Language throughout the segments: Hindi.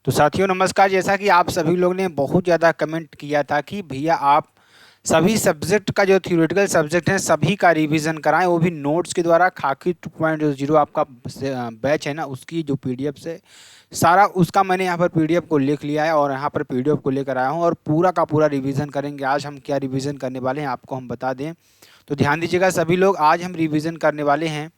तो साथियों नमस्कार। जैसा कि आप सभी लोग ने बहुत ज़्यादा कमेंट किया था कि भैया आप सभी सब्जेक्ट का जो थ्योरेटिकल सब्जेक्ट है सभी का रिवीजन कराएं, वो भी नोट्स के द्वारा। खाकी 2.0 आपका बैच है ना, उसकी जो पीडीएफ से सारा उसका मैंने यहाँ पर पीडीएफ को लिख लिया है और यहाँ पर पीडीएफ को लेकर आया हूँ और पूरा का पूरा रिवीजन करेंगे। आज हम क्या रिवीजन करने वाले हैं आपको हम बता दें, तो ध्यान दीजिएगा सभी लोग। आज हम रिवीजन करने वाले हैं,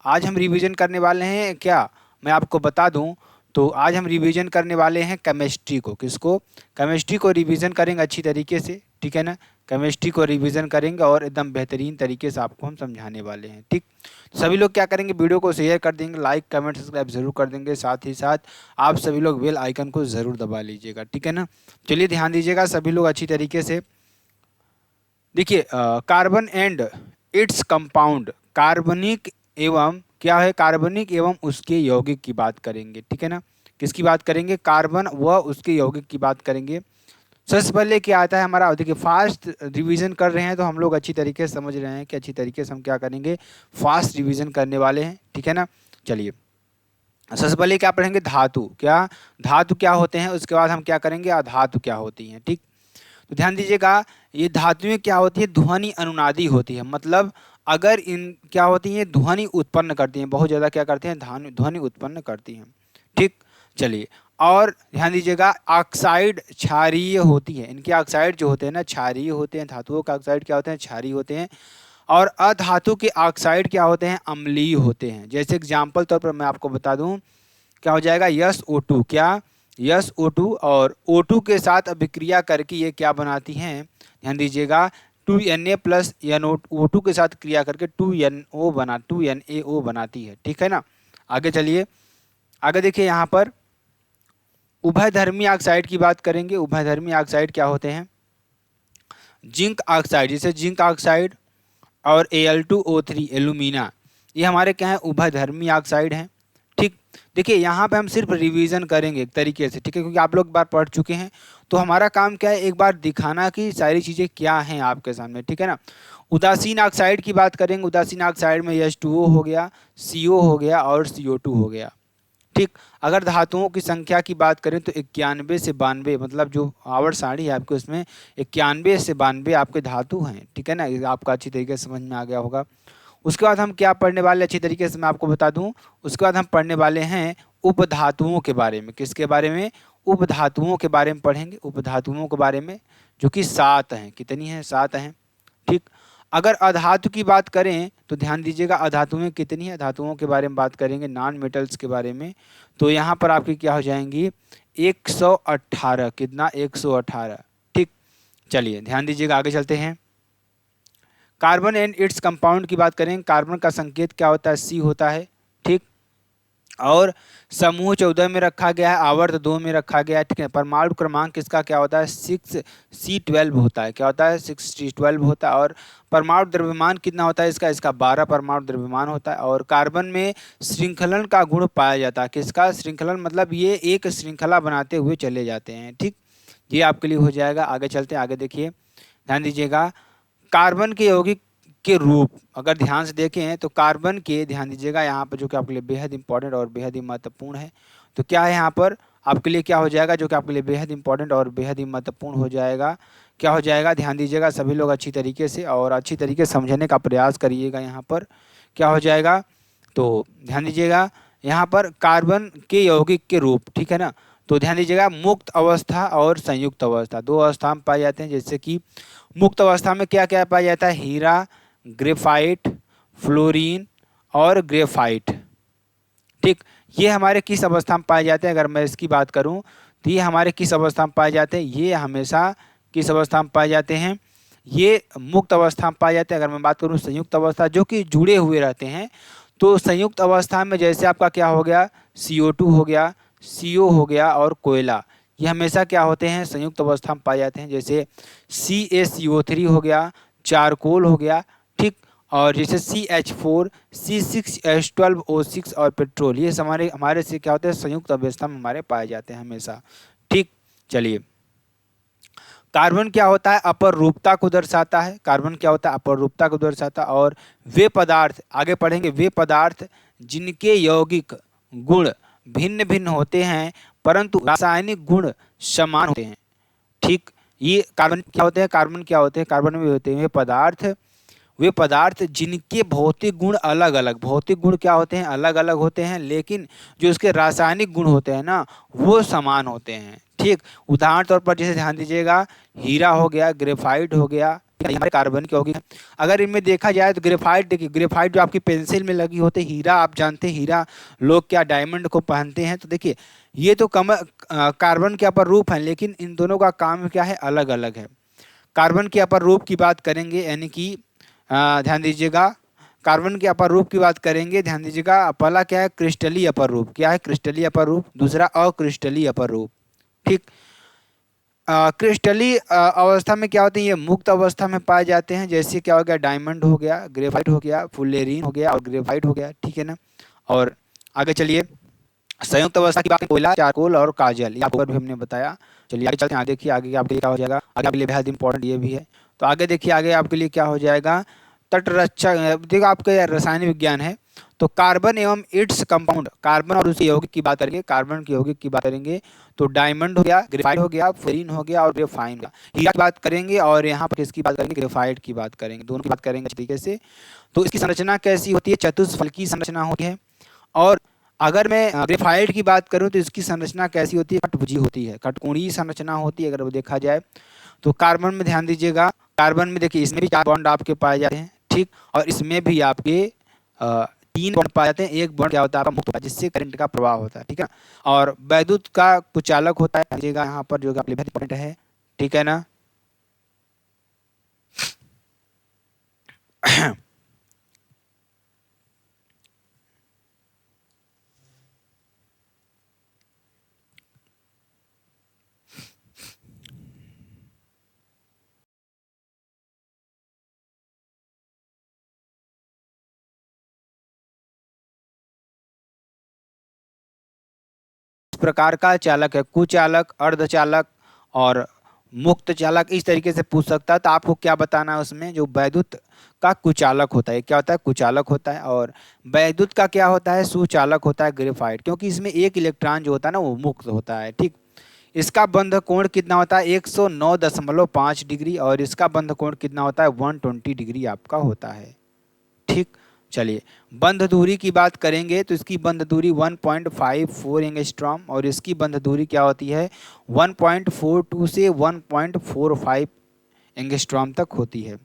आज हम रिवीजन करने वाले हैं क्या, मैं आपको बता दूं। तो आज हम रिवीजन करने वाले हैं केमिस्ट्री को। किसको? केमिस्ट्री को रिवीजन करेंगे अच्छी तरीके से, ठीक है ना। केमिस्ट्री को रिवीजन करेंगे और एकदम बेहतरीन तरीके से आपको हम समझाने वाले हैं, ठीक। सभी लोग क्या करेंगे, वीडियो को शेयर कर देंगे, लाइक कमेंट सब्सक्राइब जरूर कर देंगे, साथ ही साथ आप सभी लोग बेल आइकन को ज़रूर दबा लीजिएगा, ठीक है ना। चलिए ध्यान दीजिएगा सभी लोग अच्छी तरीके से। देखिए कार्बन एंड इट्स कंपाउंड, कार्बनिक एवं क्या है, कार्बनिक एवं उसके यौगिक की बात करेंगे, ठीक है ना। किसकी बात करेंगे? कार्बन व उसके यौगिक की बात करेंगे। सबसे पहले क्या आता है हमारा, देखिए फास्ट रिवीजन कर रहे हैं तो हम लोग अच्छी तरीके से समझ रहे हैं कि अच्छी तरीके से हम क्या करेंगे, फास्ट रिवीजन करने वाले हैं, ठीक है ना। चलिए सबसे पहले क्या पढ़ेंगे, धातु। क्या धातु क्या होते हैं, उसके बाद हम क्या करेंगे, अधातु क्या होती हैं, ठीक। तो ध्यान दीजिएगा, ये धातुएं क्या होती है, ध्वनि अनुनादी होती है। मतलब अगर इन क्या होती हैं, ध्वनि उत्पन्न करती हैं, बहुत ज़्यादा क्या करते हैं, ध्वनि उत्पन्न करती हैं, ठीक। चलिए और ध्यान दीजिएगा, ऑक्साइड क्षारीय होती है। इनके ऑक्साइड जो होते हैं ना क्षारीय होते हैं, धातुओं के ऑक्साइड क्या होते हैं, क्षारीय होते हैं। और अधातु के ऑक्साइड क्या होते हैं, अम्लीय होते हैं। जैसे एग्जाम्पल तौर पर मैं आपको बता दूं, क्या हो जाएगा, SO2। क्या? SO2 और O2 के साथ अभिक्रिया करके ये क्या बनाती हैं, ध्यान दीजिएगा, 2Na प्लस O2 के साथ क्रिया करके 2NAO बनाती है, ठीक है ना। आगे चलिए, आगे देखिए यहाँ पर उभयधर्मी ऑक्साइड की बात करेंगे। उभयधर्मी ऑक्साइड क्या होते हैं, जिंक ऑक्साइड, जैसे जिंक ऑक्साइड और Al2O3 एल्यूमिना, ये हमारे क्या है, उभयधर्मी ऑक्साइड हैं, ठीक। देखिए यहाँ पे हम सिर्फ रिवीजन करेंगे एक तरीके से, ठीक है, क्योंकि आप लोग एक बार पढ़ चुके हैं। तो हमारा काम क्या है, एक बार दिखाना कि सारी चीज़ें क्या हैं आपके सामने, ठीक है ना। उदासीन ऑक्साइड की बात करेंगे। उदासीन ऑक्साइड में H2O हो गया, CO हो गया और CO2 हो गया, ठीक। अगर धातुओं की संख्या की बात करें तो 91 से 92, मतलब जो आवर्त सारणी है आपके उसमें 91 से 92 आपके धातु हैं, ठीक है ना। ये आपका अच्छी तरीके से समझ में आ गया होगा। उसके बाद हम क्या पढ़ने वाले, अच्छी तरीके से मैं आपको बता दूं, उसके बाद हम पढ़ने वाले हैं उपधातुओं के बारे में। किसके बारे में? उपधातुओं के बारे में पढ़ेंगे, उपधातुओं के बारे में, जो कि 7 हैं। कितनी हैं? 7 हैं, ठीक। अगर अधातु की बात करें तो ध्यान दीजिएगा, अधातुएं कितनी है, धातुओं के बारे में बात करेंगे, नॉन मेटल्स के बारे में। तो यहाँ पर आपकी क्या हो जाएंगी, 118। कितना? 118, ठीक। चलिए ध्यान दीजिएगा, आगे चलते हैं। कार्बन एंड इट्स कंपाउंड की बात करें, कार्बन का संकेत क्या होता है, C होता है, ठीक। और समूह 14 में रखा गया है, आवर्त 2 में रखा गया है, ठीक है। परमाणु क्रमांक किसका क्या होता है, 6C12 होता है। क्या होता है? 6C12 होता है। और परमाणु द्रव्यमान कितना होता है इसका? इसका 12 परमाणु द्रव्यमान होता है। और कार्बन में श्रृंखलन का गुण पाया जाता है। किसका श्रृंखलन? मतलब ये एक श्रृंखला बनाते हुए चले जाते हैं, ठीक। ये आपके लिए हो जाएगा। आगे चलते हैं, आगे देखिए, ध्यान दीजिएगा, कार्बन के यौगिक के रूप अगर ध्यान से देखें तो कार्बन के, ध्यान दीजिएगा यहाँ पर, जो कि आपके लिए बेहद इंपॉर्टेंट और बेहद ही महत्वपूर्ण है। तो क्या है यहाँ पर आपके लिए, क्या हो जाएगा, जो कि आपके लिए बेहद इंपॉर्टेंट और बेहद ही महत्वपूर्ण हो जाएगा, क्या हो जाएगा, ध्यान दीजिएगा सभी लोग अच्छी तरीके से और अच्छी तरीके से समझने का प्रयास करिएगा। यहाँ पर क्या हो जाएगा, तो ध्यान दीजिएगा यहाँ पर कार्बन के यौगिक के रूप, ठीक है ना। तो ध्यान दीजिएगा, मुक्त अवस्था और संयुक्त अवस्था, दो अवस्था में पाए जाते हैं। जैसे कि मुक्त अवस्था में क्या क्या पाया जाता है, हीरा, ग्रेफाइट, फ्लोरीन और ग्रेफाइट, ठीक। ये हमारे किस अवस्था में पाए जाते हैं? अगर मैं इसकी बात करूं तो ये हमारे किस अवस्था में पाए जाते हैं? ये हमेशा किस अवस्था में पाए जाते हैं? ये मुक्त अवस्था में पाए जाते हैं। अगर मैं बात करूं संयुक्त अवस्था, जो कि जुड़े हुए रहते हैं, तो संयुक्त अवस्था में जैसे आपका क्या हो गया, CO2 हो गया, CO हो गया और कोयला, ये हमेशा क्या होते हैं, संयुक्त अवस्था में पाए जाते हैं। जैसे CaCO3 हो गया, चारकोल हो गया, ठीक। और जैसे CH4, C6H12O6 और पेट्रोल, ये हमारे हमारे से क्या होते हैं, संयुक्त अवस्था में हमारे पाए जाते हैं हमेशा, ठीक। चलिए, कार्बन क्या होता है, अपरूपता को दर्शाता है। कार्बन क्या होता है, अपरूपता को दर्शाता है। और वे पदार्थ, आगे पढ़ेंगे, वे पदार्थ जिनके यौगिक गुण भिन्न भिन्न होते हैं, परंतु रासायनिक गुण समान होते हैं। ठीक, ये कार्बन क्या होते हैं, कार्बन क्या होते हैं, कार्बन में होते हैं वे पदार्थ जिनके भौतिक गुण अलग अलग, भौतिक गुण क्या होते हैं, अलग अलग होते हैं, लेकिन जो उसके रासायनिक गुण होते हैं ना वो समान होते हैं। ठीक, उदाहरण तौर पर जैसे ध्यान दीजिएगा, हीरा हो गया, ग्रेफाइट हो गया, हमारे कार्बन की होगी। अगर इनमें देखा जाए तो ग्रेफाइट, देखिए ग्रेफाइट जो आपकी पेंसिल में लगी होती है, हीरा आप जानते हैं, हीरा लोग क्या डायमंड को पहनते हैं, तो देखिए ये तो कार्बन के अपर रूप है, लेकिन इन दोनों का काम क्या है, अलग अलग है। कार्बन के अपर रूप की बात करेंगे, यानी कि ध्यान दीजिएगा, कार्बन के अपर रूप की बात करेंगे, ध्यान दीजिएगा, पहला क्या है, क्रिस्टलीय अपर रूप, क्या है, क्रिस्टलीय अपर रूप, दूसरा अक्रिस्टलीय अपर रूप। ठीक, क्रिस्टलीय अवस्था में क्या होते हैं, ये मुक्त अवस्था में पाए जाते हैं, जैसे क्या हो गया, डायमंड हो गया, ग्रेफाइट हो गया, फुलेरीन हो गया और ग्रेफाइट हो गया। ठीक है ना। और आगे चलिए, संयुक्त अवस्था की बात, कोयला, चारकोल और काजल, ये आपको भी हमने बताया। चलिए आगे चलते हैं, आगे देखिए आगे आपके लिए क्या हो जाएगा, आगे आपके लिए बेहद इंपॉर्टेंट ये भी है। तो आगे देखिए, आगे आपके लिए क्या हो जाएगा, तटरक्षक, देखो आपके रासायनिक विज्ञान है, तो कार्बन एवं इट्स कंपाउंड, कार्बन और उसके यौगिक की बात करेंगे, कार्बन के यौगिक की बात करेंगे, तो डायमंड हो गया, ग्रेफाइट हो गया, फ्लोरीन हो गया और ग्रेफाइन का, हीरा की बात करेंगे, और यहाँ पर किसकी बात करेंगे, ग्रेफाइट की बात करेंगे, दोनों की बात करेंगे अच्छी तरीके से। तो इसकी संरचना कैसी होती है, चतुष्फलकी संरचना होती है। और अगर मैं ग्रेफाइट की बात करूं तो इसकी संरचना कैसी होती है, कटभुजी होती है, कटकोणीय संरचना होती है अगर वो देखा जाए तो। कार्बन में ध्यान दीजिएगा, कार्बन में देखिए इसमें भी 4 बॉन्ड आपके पाए जाते हैं। ठीक, और इसमें भी आपके 3 बॉन्ड पाए जाते हैं, एक बॉन्ड क्या होता है आपका मुक्त होता है, जिससे करंट का प्रवाह होता है। ठीक है, और वैद्युत का कुचालक होता है, दीजिएगा यहाँ पर जो आपके लिए इंपॉर्टेंट है। ठीक है ना। प्रकार का चालक है, कुचालक, अर्धचालक और मुक्त चालक, इस तरीके से पूछ सकता है। तो आपको क्या बताना है उसमें, जो वैद्युत का कुचालक होता है, क्या होता है, कुचालक होता है, और वैद्युत का क्या होता है, सुचालक होता है, ग्रेफाइट, क्योंकि इसमें एक इलेक्ट्रॉन जो होता है ना वो मुक्त होता है। ठीक, इसका बंध कोण कितना होता है, 109.5 डिग्री, और इसका बंध कोण कितना होता है, 120 डिग्री आपका होता है। ठीक, चलिए बंध दूरी की बात करेंगे तो इसकी बंध दूरी 1.54 एंगस्ट्रॉम, और इसकी बंध दूरी क्या होती है, 1.42 से 1.45 एंगस्ट्रॉम तक होती है।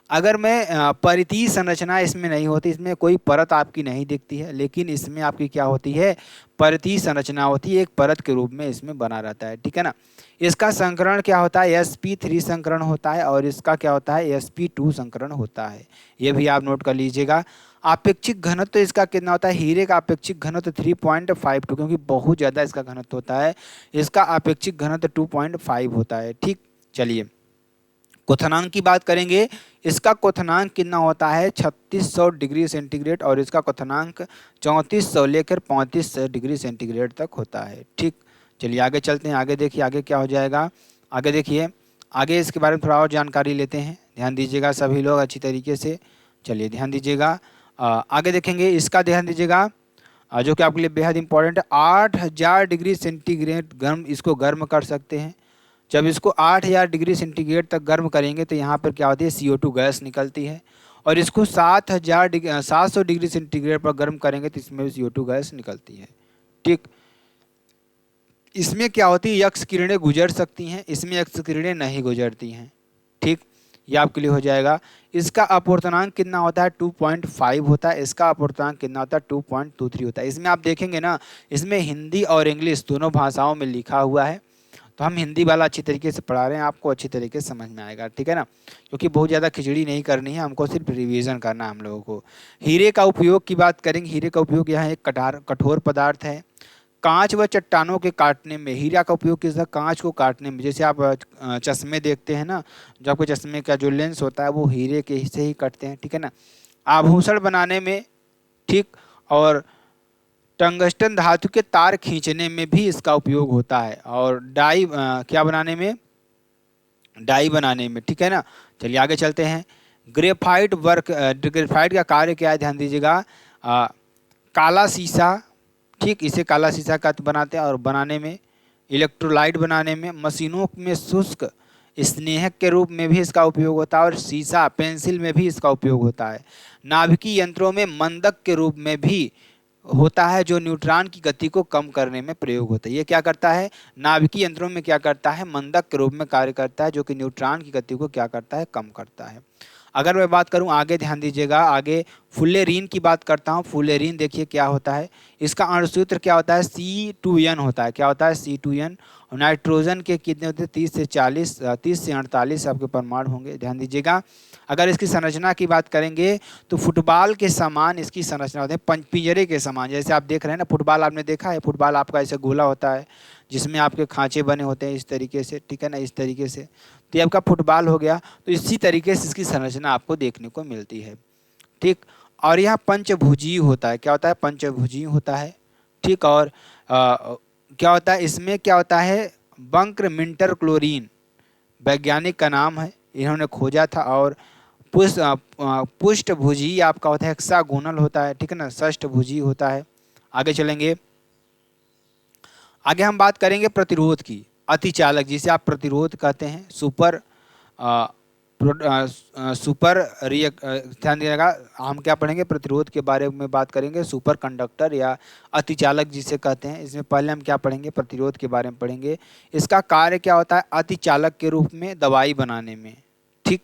अगर मैं परिधीय संरचना इसमें नहीं होती, इसमें कोई परत आपकी नहीं दिखती है, लेकिन इसमें आपकी क्या होती है, परिधीय संरचना होती है, एक परत के रूप में इसमें बना रहता है। ठीक है ना। इसका संकरण क्या होता है, sp3 संकरण होता है, और इसका क्या होता है, sp2 संकरण होता है। ये भी आप नोट कर लीजिएगा। आपेक्षिक घनत्व तो इसका कितना होता है, हीरे का आपेक्षिक घनत्व 3.52, क्योंकि बहुत ज़्यादा इसका घनत्व होता है, इसका आपेक्षिक घनत्व 2.5 होता है। ठीक, चलिए क्वथनांक की बात करेंगे, इसका क्वथनांक कितना होता है, 3600 डिग्री सेंटीग्रेड, और इसका क्वथनांक 3400 लेकर 3500 डिग्री सेंटीग्रेड तक होता है। ठीक, चलिए आगे चलते हैं, आगे देखिए आगे क्या हो जाएगा, आगे देखिए, आगे इसके बारे में थोड़ा और जानकारी लेते हैं। ध्यान दीजिएगा सभी लोग अच्छी तरीके से, चलिए ध्यान दीजिएगा। आगे देखेंगे, इसका ध्यान दीजिएगा, जो कि आपके लिए बेहद इंपॉर्टेंट है। 8000 डिग्री सेंटीग्रेड गर्म, इसको गर्म कर सकते हैं। जब इसको 8000 डिग्री सेंटीग्रेड तक गर्म करेंगे तो यहाँ पर क्या होती है, CO2 गैस निकलती है, और इसको 700 डिग्री सेंटीग्रेड पर गर्म करेंगे तो इसमें भी CO2 गैस निकलती है। ठीक, इसमें क्या होती है, यक्ष किरणें गुजर सकती हैं, इसमें यक्ष किरणें नहीं गुजरती हैं। ठीक, ये आपके लिए हो जाएगा। इसका अपूर्णांक कितना होता है, 2.5 होता है, इसका अपूर्णांक कितना होता है, 2.23 होता है। इसमें आप देखेंगे ना, इसमें हिंदी और इंग्लिश दोनों भाषाओं में लिखा हुआ है, तो हम हिंदी वाला अच्छी तरीके से पढ़ा रहे हैं, आपको अच्छी तरीके से समझ में आएगा। ठीक है ना, क्योंकि बहुत ज़्यादा खिचड़ी नहीं करनी है, हमको सिर्फ रिवीजन करना है हम लोगों को। हीरे का उपयोग की बात करेंगे, हीरे का उपयोग यहाँ एक कठोर पदार्थ है, कांच व चट्टानों के काटने में। हीरा का उपयोग किस, कांच को काटने में, जैसे आप चश्मे देखते हैं ना, जो आपके चश्मे का जो लेंस होता है वो हीरे के हिस्से ही कटते हैं। ठीक है ना। आभूषण बनाने में, ठीक, और टंगस्टन धातु के तार खींचने में भी इसका उपयोग होता है, और डाई क्या बनाने में, डाई बनाने में। ठीक है ना। चलिए आगे चलते हैं। ग्रेफाइट ग्रेफाइट का कार्य क्या है, ध्यान दीजिएगा, काला शीशा, ठीक, इसे काला शीशा का बनाते हैं, और बनाने में इलेक्ट्रोलाइट बनाने में, मशीनों में शुष्क स्नेहक के रूप में भी इसका उपयोग होता है और शीशा पेंसिल में भी इसका उपयोग होता है। नाभिकीय यंत्रों में मंदक के रूप में भी होता है जो न्यूट्रॉन की गति को कम करने में प्रयोग होता है। ये क्या करता है, नाभिकीय यंत्रों में क्या करता है, मंदक के रूप में कार्य करता है जो कि न्यूट्रॉन की गति को क्या करता है, कम करता है। अगर मैं बात करूं आगे, ध्यान दीजिएगा, आगे फुल्लेरीन की बात करता हूं। फुल्लेरीन देखिए क्या होता है, इसका अणुसूत्र क्या होता है, C2N होता है। क्या होता है, C2N। नाइट्रोजन के कितने होते हैं, 30 से 40, 30 से 48 आपके परमाणु होंगे। ध्यान दीजिएगा। अगर इसकी संरचना की बात करेंगे तो फुटबॉल के समान इसकी संरचना होती है, पिंजरे के समान। जैसे आप देख रहे हैं ना, फुटबॉल आपने देखा है, फुटबॉल आपका ऐसे गोला होता है जिसमें आपके खांचे बने होते हैं इस तरीके से, ठीक है ना, इस तरीके से। तो ये आपका फुटबॉल हो गया। तो इसी तरीके से इसकी संरचना आपको देखने को मिलती है, ठीक। और यह पंचभुजीय होता है। क्या होता है, पंचभुजीय होता है, ठीक। और क्या होता है, इसमें क्या होता है, बंकर मिंटर क्लोरीन वैज्ञानिक का नाम है, इन्होंने खोजा था। और पुष्टभुजीय आपका होता है, हेक्सागोनल होता है, ठीक है ना, षष्ठभुजीय होता है। आगे चलेंगे, आगे हम बात करेंगे प्रतिरोध की। अतिचालक जिसे आप प्रतिरोध कहते हैं, ध्यान दीजिएगा, हम क्या पढ़ेंगे, प्रतिरोध के बारे में बात करेंगे। सुपर कंडक्टर या अतिचालक जिसे कहते हैं, इसमें पहले हम क्या पढ़ेंगे, प्रतिरोध के बारे में पढ़ेंगे। इसका कार्य क्या होता है, अतिचालक के रूप में दवाई बनाने में, ठीक,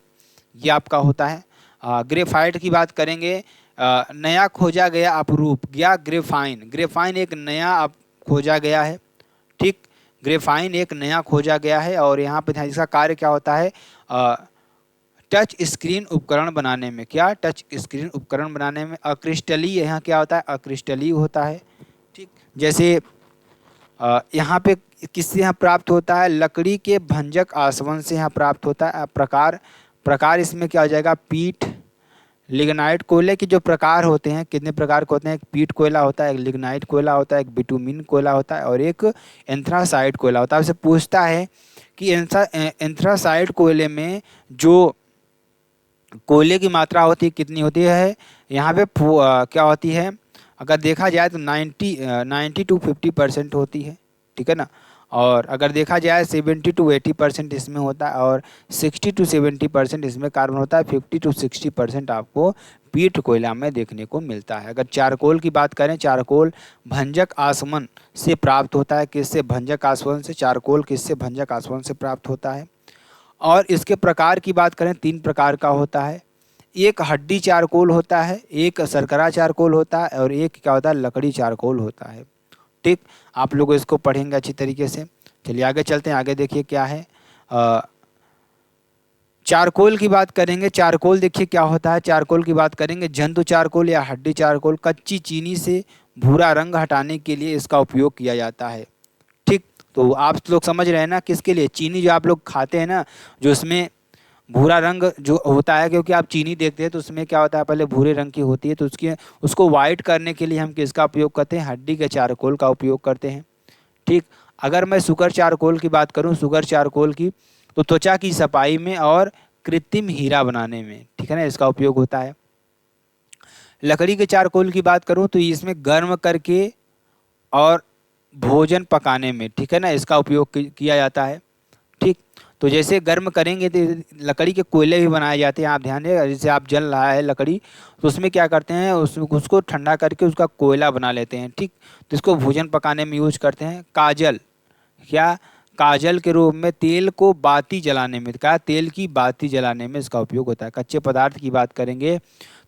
ये आपका होता है। ग्रेफाइट की बात करेंगे। नया खोजा गया अपरूप या ग्रेफाइन, ग्रेफाइन एक नया खोजा गया है, ठीक। ग्रेफाइन एक नया खोजा गया है और यहाँ पे इसका कार्य क्या होता है, टच स्क्रीन उपकरण बनाने में। क्या, टच स्क्रीन उपकरण बनाने में। अक्रिस्टलीय यहाँ क्या होता है, अक्रिस्टलीय होता है, ठीक। जैसे यहाँ पे किससे यहाँ प्राप्त होता है, लकड़ी के भंजक आसवन से यहाँ प्राप्त होता है। प्रकार इसमें क्या हो जाएगा, पीट, लिग्नाइट। कोयले के जो प्रकार होते हैं, कितने प्रकार के होते हैं, एक पीट कोयला होता है, एक लिग्नाइट कोयला होता है, एक बिटुमिन कोयला होता है और एक एंथ्रासाइट कोयला होता है। आपसे पूछता है कि एंथ्रासाइट कोयले में जो कोयले की मात्रा होती है कितनी होती है, यहाँ पे क्या होती है, अगर देखा जाए तो 90 to 50% होती है, ठीक है ना। और अगर देखा जाए 70 to 80% इसमें होता है और 60 to 70% इसमें कार्बन होता है। 50 to 60% आपको पीट कोयला में देखने को मिलता है। अगर चारकोल की बात करें, चारकोल भंजक आसवन से प्राप्त होता है। किससे, भंजक आसवन से। चारकोल किससे, भंजक आसवन से प्राप्त होता है। और इसके प्रकार की बात करें, 3 प्रकार का होता है। एक हड्डी चारकोल होता है, एक शर्करा चारकोल होता है और एक क्या होता है, लकड़ी चारकोल होता है, ठीक। आप लोग इसको पढ़ेंगे अच्छी तरीके से। चलिए आगे चलते हैं, आगे देखिए क्या है, चारकोल की बात करेंगे। चारकोल देखिए क्या होता है, चारकोल की बात करेंगे। जंतु चारकोल या हड्डी चारकोल, कच्ची चीनी से भूरा रंग हटाने के लिए इसका उपयोग किया जाता है, ठीक। तो आप लोग समझ रहे हैं ना, किसके लिए, चीनी जो आप लोग खाते हैं ना, जो उसमें भूरा रंग जो होता है, क्योंकि आप चीनी देखते हैं तो उसमें क्या होता है, पहले भूरे रंग की होती है, तो उसको वाइट करने के लिए हम किसका उपयोग करते हैं, हड्डी के चारकोल का उपयोग करते हैं, ठीक। अगर मैं सुगर चारकोल की बात करूं, सुगर चारकोल की, तो त्वचा की सफाई में और कृत्रिम हीरा बनाने में, ठीक है ना, इसका उपयोग होता है। लकड़ी के चारकोल की बात करूं तो इसमें गर्म करके और भोजन पकाने में, ठीक है ना, इसका उपयोग किया जाता है, ठीक। तो जैसे गर्म करेंगे तो लकड़ी के कोयले भी बनाए जाते हैं। आप ध्यान दें, जैसे आप जल रहा है लकड़ी, तो उसमें क्या करते हैं, उसको ठंडा करके उसका कोयला बना लेते हैं, ठीक। तो इसको भोजन पकाने में यूज करते हैं। काजल, क्या, काजल के रूप में। तेल को बाती जलाने में, क्या, तेल की बाती जलाने में इसका उपयोग होता है। कच्चे पदार्थ की बात करेंगे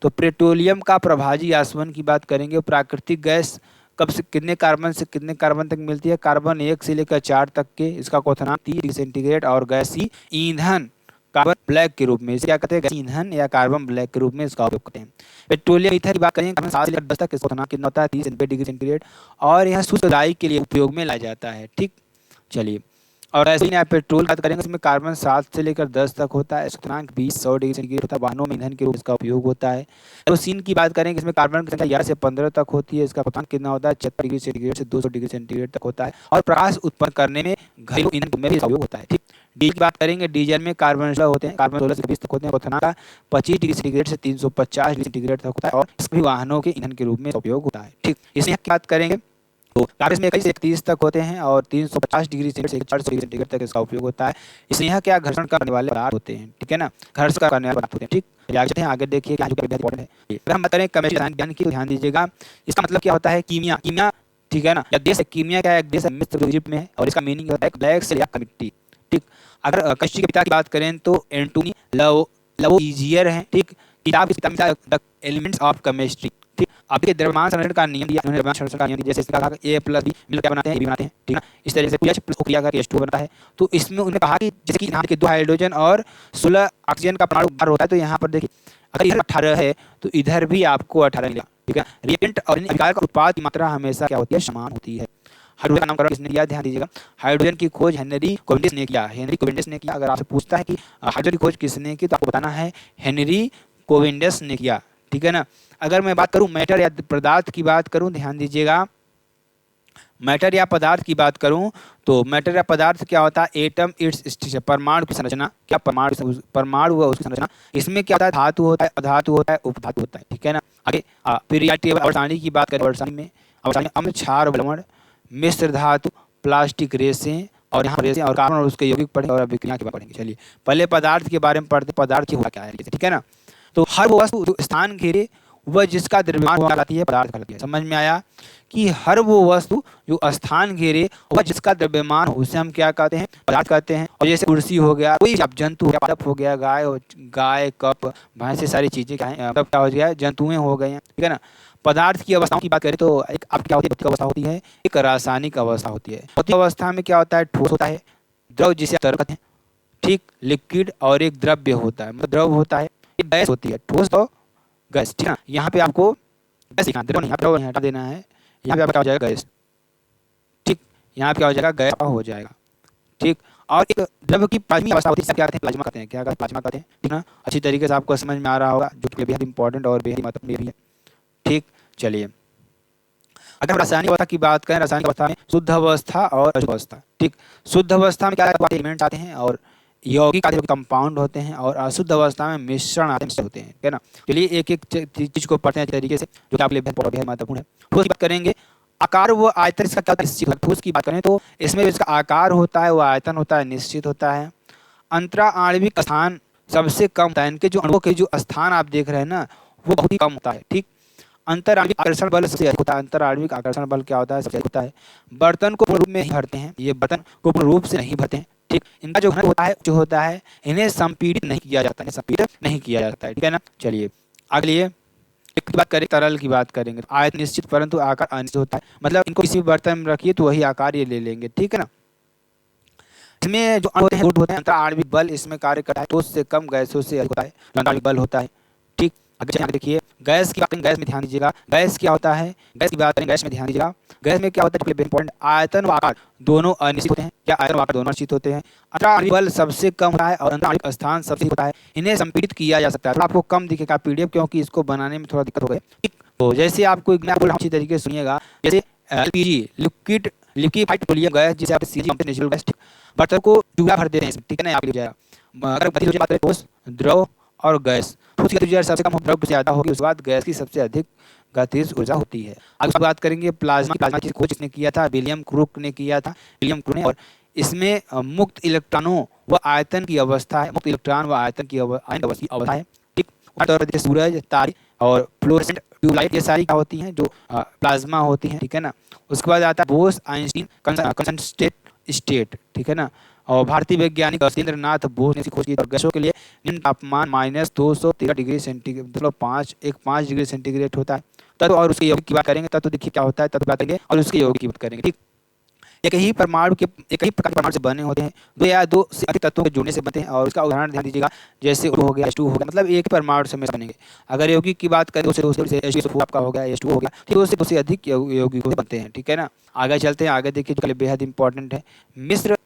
तो पेट्रोलियम का प्रभाजी आसवन की बात करेंगे। प्राकृतिक गैस कब से कितने कार्बन से कितने कार्बन तक मिलती है, कार्बन 1 से लेकर 4 तक के। इसका क्वथनांक 30 डिग्री सेंटीग्रेड और गैसीय ईंधन कार्बन ब्लैक के रूप में, इसे क्या कहते हैं, गैसीय ईंधन या कार्बन ब्लैक के रूप में इसका उपयोग करते हैं। पेट्रोलियम ईथर की बात करें, कार्बन 7 से लेकर 10 तक, इसका क्वथनांक कितना होता है, 30 डिग्री सेंटीग्रेड और यह शुद्ध दाई के लिए उपयोग में लाया जाता है, ठीक। चलिए, और ऐसे ही आप पेट्रोल की बात करेंगे, इसमें कार्बन 7 से लेकर 10 तक होता है। क्वथनांक 20-100 डिग्री सेंटीग्रेड होता है। वाहनों में ईंधन के रूप में इसका उपयोग होता है। केरोसिन की बात करेंगे, इसमें कार्बन की संख्या 11 से 15 तक होती है। इसका क्वथनांक कितना होता है, 76 डिग्री सेंटीग्रेड से 200 डिग्री सेंटीग्रेड तक होता है। और प्रकाश उत्पन्न करने में घरेलू ईंधन में भी इसका उपयोग होता है, ठीक। डीजल की बात करेंगे, डीजल में कार्बन 16 होते हैं, कार्बन 16 से 20 तक होते हैं। क्वथनांक 25 डिग्री सेंटीग्रेड से 350 डिग्री सेंटीग्रेड तक होता है और इसमें वाहनों के ईंधन के रूप में उपयोग होता है, ठीक। इसमें बात करेंगे तो कागज में 21 से 31 तक होते हैं और 350 डिग्री सेंटीग्रेड से 400 डिग्री सेंटीग्रेड तक इसका उपयोग होता है। इसमें यह क्या घर्षण करने वाले पदार्थ होते हैं, ठीक है ना, घर्षण करने वाले पदार्थ होते हैं। ठीक, आगे चलते हैं, आगे देखिए क्या इंपॉर्टेंट है। अगर हम बात करें केमिस्ट्री विज्ञान की तो ध्यान दीजिएगा, इसका मतलब क्या होता है कीमिया, कीमिया ठीक है ना, या देश है कीमिया क्या है, एक देश है मिस्र जो इजिप्ट में है और इसका मीनिंग होता है ब्लैक से या मिट्टी। ठीक, अगर केमिस्ट्री के पिता की बात करें तो एंटोनी लवोइजियर है। ठीक, किताब द एलिमेंट्स ऑफ केमिस्ट्री। ठीक, आपके द्रव्यमान संरक्षण का नियम दिया उन्होंने, द्रव्यमान संरक्षण का नियम दिया, जैसे इसका कहा A + B मिलकर क्या बनाते हैं, AB बनाते हैं। ठीक है, इस तरह से OH + O क्रिया करके H2O बनता है। तो इसमें उन्होंने कहा कि जैसे कि यहाँ के 2 हाइड्रोजन और 16 ऑक्सीजन का परमाणु भार होता है, तो यहाँ पर देखिए अगर इधर 18 है तो इधर भी आपको 18 मिलेगा। ठीक है, रिएक्टेंट और अभिकार का उत्पाद की मात्रा हमेशा क्या होती है, समान होती है। हाइड्रोजन का नामकरण किसने किया, ध्यान दीजिएगा, हाइड्रोजन की खोज हेनरी कोविंडिस ने किया। हेनरी कोविंडिस ने किया। अगर आपसे पूछता है कि हाइड्रोजन की खोज किसने की, तो आपको बताना है हेनरी कोविंडिस ने किया। ठीक है ना। अगर मैं बात करूं मैटर या पदार्थ की बात करूं, ध्यान दीजिएगा, मैटर या पदार्थ की बात करूं तो मैटर या पदार्थ क्या होता है, एटम इट्स स्ट्रक्चर, परमाणु की संरचना, क्या परमाणु व उसकी संरचना। इसमें क्या होता है, धातु होता है, अधातु होता है, उपधातु होता है। ठीक है ना। आगे पीरियोडिक टेबल अवसानी की बात करें, अवसानी में अम्ल, क्षार, लवण, मिश्र धातु, प्लास्टिक रेसे और यहाँ रेसे और कार्बन और उसके यौगिक पढ़े और अभिक्रिया के बारे में पढ़ेंगे। चलिए पहले पदार्थ के बारे में पढ़ते, पदार्थ की होता क्या है। ठीक है ना। तो हर वो वस्तु जो स्थान घेरे वह जिसका द्रव्यमान कहलाती है पदार्थ कहलाती है। समझ में आया कि हर वो वस्तु जो स्थान घेरे वह जिसका द्रव्यमान हो उसे हम क्या कहते हैं, पदार्थ कहते हैं। और जैसे कुर्सी हो गया, कोई जंतु हो गया, पादप हो गया, गाय कप भैंस, से सारी चीजें क्या है, मतलब क्या हो गया, जंतुएं हो गए हैं। ठीक है ना। पदार्थ की अवस्थाओं की बात करें तो एक आप क्या होती है, भौतिक अवस्था होती है, एक रासायनिक अवस्था होती है। भौतिक अवस्था में क्या होता है, ठोस होता है, द्रव जिसे तरल कहते हैं, ठीक, लिक्विड और एक द्रव्य होता है, मतलब द्रव होता है, एक गैस होती है, ठोस तो गैस। ठीक है, यहाँ पे आपको गैस लिखना, द्रव नहीं, द्रव हटा देना है, यहाँ पे आपका क्या हो जाएगा, गैस। ठीक, यहाँ पे क्या हो जाएगा, गैस हो जाएगा। ठीक, और एक द्रव की प्लाज्मी अवस्था होती है, क्या कहते हैं, प्लाज्मा कहते हैं, क्या कहते हैं, प्लाज्मा कहते हैं। ठीक ना, अच्छी तरीके से आपको समझ में आ रहा होगा, जो कि बेहद इंपॉर्टेंट और बेहद महत्वपूर्ण भी है। ठीक, चलिए अगर हम रासायनिक अवस्था की बात करें, रासायनिक अवस्था में शुद्ध अवस्था और अशुद्ध अवस्था। ठीक, शुद्ध अवस्था में क्या एलिमेंट्स आते हैं और यौगिक आते हैं, कंपाउंड होते हैं, और अशुद्ध अवस्था में मिश्रण आते होते हैं। है ना। चलिए एक एक चीज को पढ़ते हैं तरीके से, जो कि आपके लिए बेहद महत्वपूर्ण है। ठोस की बात करेंगे, आकार व आयतन इसका क्या होता है, निश्चित। ठोस की बात करें तो इसमें इसका आकार होता है, वो आयतन होता है, निश्चित होता है। अंतरा आणविक स्थान सबसे कम होता है, इनके जो अणुओं के जो स्थान आप देख रहे हैं ना, वो बहुत ही कम होता है। ठीक, अंतर आणविक आकर्षण बल सबसे अधिक होता है, अंतर आणविक आकर्षण बल क्या होता है, सबसे अधिक होता है। बर्तन को पूर्ण रूप में ही भरते हैं, ये बर्तन को पूर्ण रूप से नहीं भरते हैं। ठीक, इनका जो घनत्व होता है इन्हें संपीड़ित नहीं किया जाता है, संपीड़ित नहीं किया जाता है। ठीक है ना। चलिए अगली की बात करें, तरल की बात करेंगे, आयत निश्चित परंतु आकार अनिश्चित होता है, मतलब इनको किसी भी बर्तन में रखिए तो वही आकार ये ले लेंगे। ठीक है ना। इसमें जो अणु होते हैं, अंतर आणविक बल इसमें कार्य करता है, ठोस से कम, गैसों से अधिक होता है, आणविक बल होता है। ठीक, अगर देखिए गैस की बात करें, गैस में ध्यान दीजिएगा, गैस क्या होता है, गैस की बात करें, गैस में ध्यान दीजिएगा, गैस में क्या होता है, इंपॉर्टेंट, आयतन व आकार दोनों अनिश्चित होते हैं, क्या आयतन व आकार दोनों निश्चित होते हैं। अंतर आणविक बल सबसे कम होता है और अंतर आणविक स्थान सबसे होता है, इन्हें संपीड़ित किया जा सकता है। आपको कम दिखेगा पीडीएफ, क्योंकि इसको बनाने में थोड़ा दिक्कत हो गई। ठीक, तो जैसे आपको अच्छी तरीके से सुनिएगा, जैसे एलपीजी, लिक्विफाइड पेट्रोलियम गैस, जिसे आप सीजी नेचुरल गैस, बर्तन को चूल्हा भर देते हैं। ठीक है ना, आप जाएगा। अगर गतिज बात करें, ठोस, द्रव और गैस, ठोस की गतिज सबसे कम, द्रव से ज़्यादा होगी, उसके बाद गैस की सबसे अधिक गतिज ऊर्जा होती है। आगे बात करेंगे प्लाज्मा की खोज किसने किया था, विलियम क्रूक ने किया था, विलियम क्रूक ने। और इसमें मुक्त इलेक्ट्रॉनों व आयतन की अवस्था है, मुक्त इलेक्ट्रॉन व आयतन की अवस्था है। ठीक, और सूरज, तारे और फ्लोरेसेंट ट्यूबलाइट, ये सारी क्या होती हैं, जो प्लाज्मा होती हैं। ठीक है ना। उसके बाद आता है बोस आइंस्टीन कंसंट्रेटेड स्टेट। ठीक है ना। और भारतीय वैज्ञानिक सत्येंद्र नाथ बोस ने खोज की, और गैसों के लिए निम्न तापमान -213 डिग्री सेंटीग्रेड, मतलब 5 डिग्री सेंटीग्रेड होता है। तत्व और उसके यौगिक की बात करेंगे, तत्व देखिए क्या होता है, तत्व बात करेंगे और उसके यौगिक की बात करेंगे। ठीक, एक ही प्रकार के परमाणु से बने होते हैं, दो या दो से अधिक तत्वों के जुड़ने से बनते हैं। और उसका उदाहरण ध्यान दीजिएगा, जैसे हो गया H2 हो गया, मतलब एक परमाणु से बनेंगे। अगर यौगिक की बात करें तो H2 आपका हो गया, H2 हो गया, ठीक, दो से अधिक यौगिक बनते हैं। ठीक है ना। आगे चलते हैं, आगे देखिए जो बेहद इंपॉर्टेंट है, मिश्र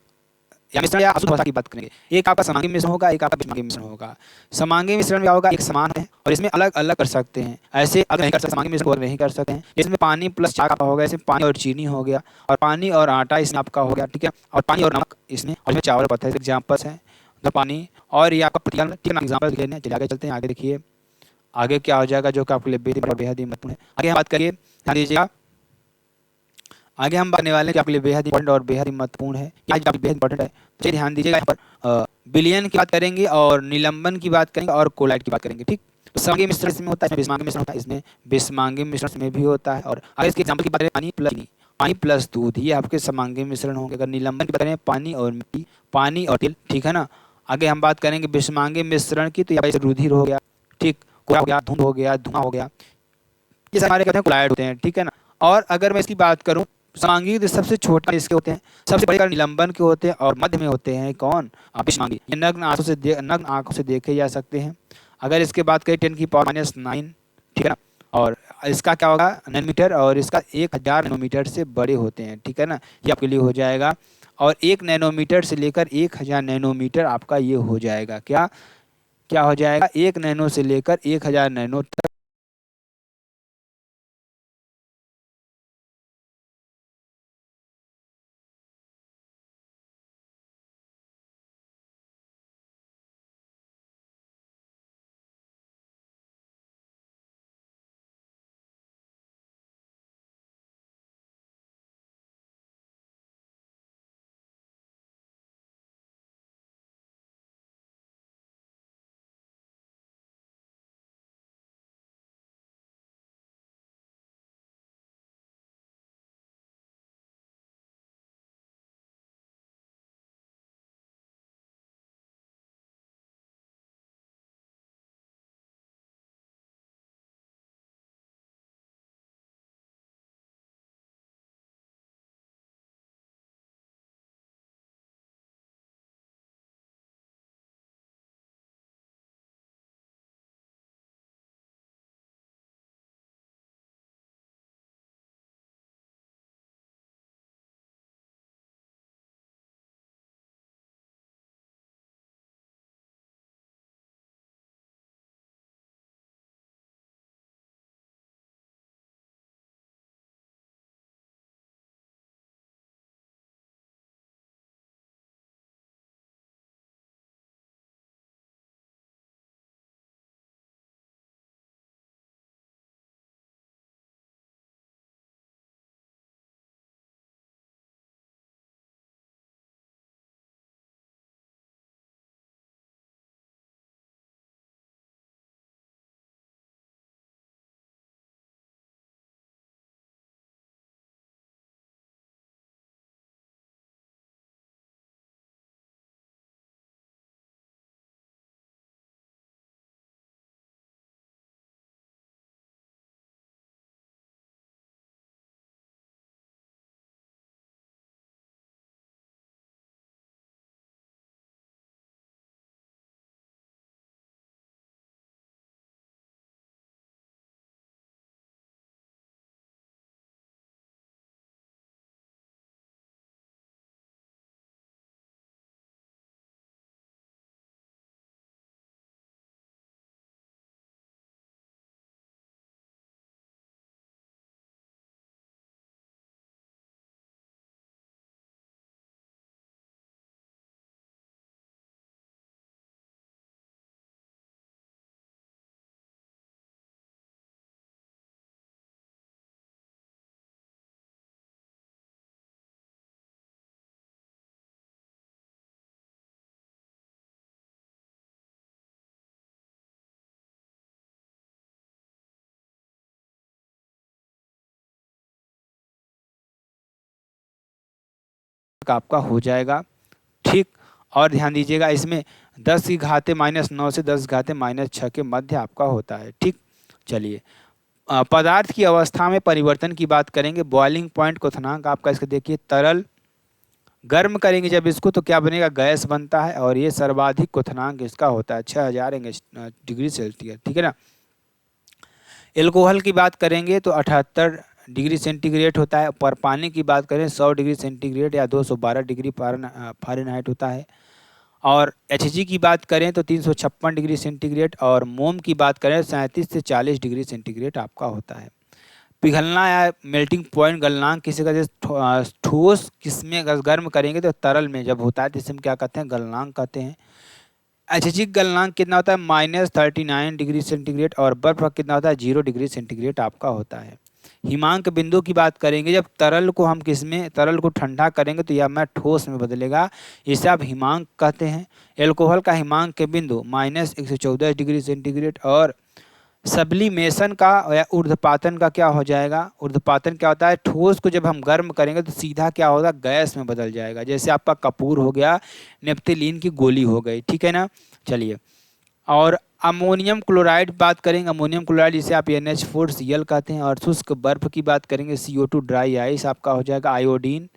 या मिश्रण या अशुद्ध अवस्था की बात करेंगे। एक आपका समांगी मिश्रण होगा, एक आपका विषमांगी मिश्रण होगा। समांगी मिश्रण क्या होगा, एक समान है और इसमें अलग अलग कर सकते हैं, ऐसे अलग नहीं कर सकते, समांगी मिश्रण को अलग नहीं कर सकते हैं। इसमें पानी प्लस चाक आपका होगा, इसमें पानी और चीनी हो गया, और पानी और आटा इसमें आपका हो गया। ठीक है, और पानी और नमक इसमें, और इसमें चावल पत्थर, एग्जाम्पल्स हैं, तो पानी और ये आपका प्रतिगमन। ठीक है, एग्जाम्पल देख लेते हैं। चलिए आगे चलते हैं, आगे देखिए आगे क्या हो जाएगा, जो कि आपके लिए बेहद ही महत्वपूर्ण है। आगे हम बात करिए, ध्यान दीजिएगा, आगे हम बताने वाले हैं कि आपके लिए बेहद इंपॉर्टेंट और बेहद ही महत्वपूर्ण है, आज आपके बेहद इंपॉर्टेंट है, तो ध्यान दीजिएगा। यहाँ पर विलयन की बात करेंगे और निलंबन की बात करेंगे और कोलाइड की बात करेंगे। ठीक, तो समग्र मिश्रण इसमें होता है, बिस्मांगी मिश्रण होता है, इसमें बिस्मांगी मिश्रण में भी होता है। और अगर इसके एग्जाम्पल की बात करें पानी प्लस दूध, ये आपके समांगी मिश्रण होंगे। अगर निलंबन की बात करें पानी और मिट्टी, पानी और तेल, ठीक है ना। आगे हम बात करेंगे बिस्मांगी मिश्रण की, तो यहाँ रुधिर हो गया, ठीक, कोयला हो गया, धुंध हो गया, धुआं हो गया, ये हमारे कहते हैं कोलाइड होते हैं, ठीक है ना। और अगर मैं इसकी बात करूं समांगी, तो सबसे छोटा इसके होते हैं, सबसे बड़े निलंबन के होते हैं और मध्य में होते हैं कौन, बिस्मांगी। ये नग्न आंखों से देखे जा सकते हैं। अगर इसके बात करें 10⁻⁹, ठीक है ना, और इसका क्या होगा नैनोमीटर, और इसका 1000 नैनोमीटर से बड़े होते हैं, ठीक है ना, ये आपके लिए हो जाएगा। और 1 नैनोमीटर से लेकर 1000 नैनोमीटर आपका ये हो जाएगा, क्या क्या हो जाएगा, 1 नैनो से लेकर 1000 नैनो तक। आपका हो जाएगा, ठीक। और ध्यान दीजिएगा इसमें 10⁻⁻9 से 10⁻⁻6 के मध्य आपका होता है, ठीक। चलिए पदार्थ की अवस्था में परिवर्तन की बात करेंगे। बॉइलिंग पॉइंट क्वथनांक आपका इसका देखिए, तरल गर्म करेंगे जब इसको तो क्या बनेगा, गैस बनता है। और ये सर्वाधिक क्वथनांक इसका होता है 6000 डिग्री सेल्सियस, ठीक है ना। एल्कोहल की बात करेंगे तो 78 डिग्री सेंटीग्रेड होता है। पर पानी की बात करें 100 डिग्री सेंटीग्रेड या 212 डिग्री फ़ारेनहाइट होता है। और Hg की बात करें तो 356 डिग्री सेंटीग्रेड। और मोम की बात करें 37 से 40 डिग्री सेंटीग्रेड आपका होता है। पिघलना या मेल्टिंग पॉइंट गलनांक किसी का जैसे ठोस किसमें गर्म करेंगे तो तरल में जब होता है तो इसे हम क्या कहते हैं, गलनांक कहते हैं। Hg गलनांक कितना होता है -39 डिग्री सेंटीग्रेड। और बर्फ का कितना होता है 0 डिग्री सेंटीग्रेड आपका होता है। हिमांक बिंदु की बात करेंगे, जब तरल को हम किसमें, तरल को ठंडा करेंगे तो यह मैं ठोस में बदलेगा, इसे आप हिमांक कहते हैं। एल्कोहल का हिमांक के बिंदु -114 डिग्री सेंटीग्रेड। और सब्लिमेशन का या ऊर्ध्वपातन का क्या हो जाएगा, ऊर्ध्वपातन क्या होता है, ठोस को जब हम गर्म करेंगे तो सीधा क्या होगा, गैस में बदल जाएगा। जैसे आपका कपूर हो गया, नेप्थलीन की गोली हो गई, ठीक है ना। चलिए, और अमोनियम क्लोराइड बात करेंगे, अमोनियम क्लोराइड जिसे आप NH4Cl कहते हैं। और शुष्क बर्फ की बात करेंगे, CO2 ड्राई आइस आपका हो जाएगा आयोडीन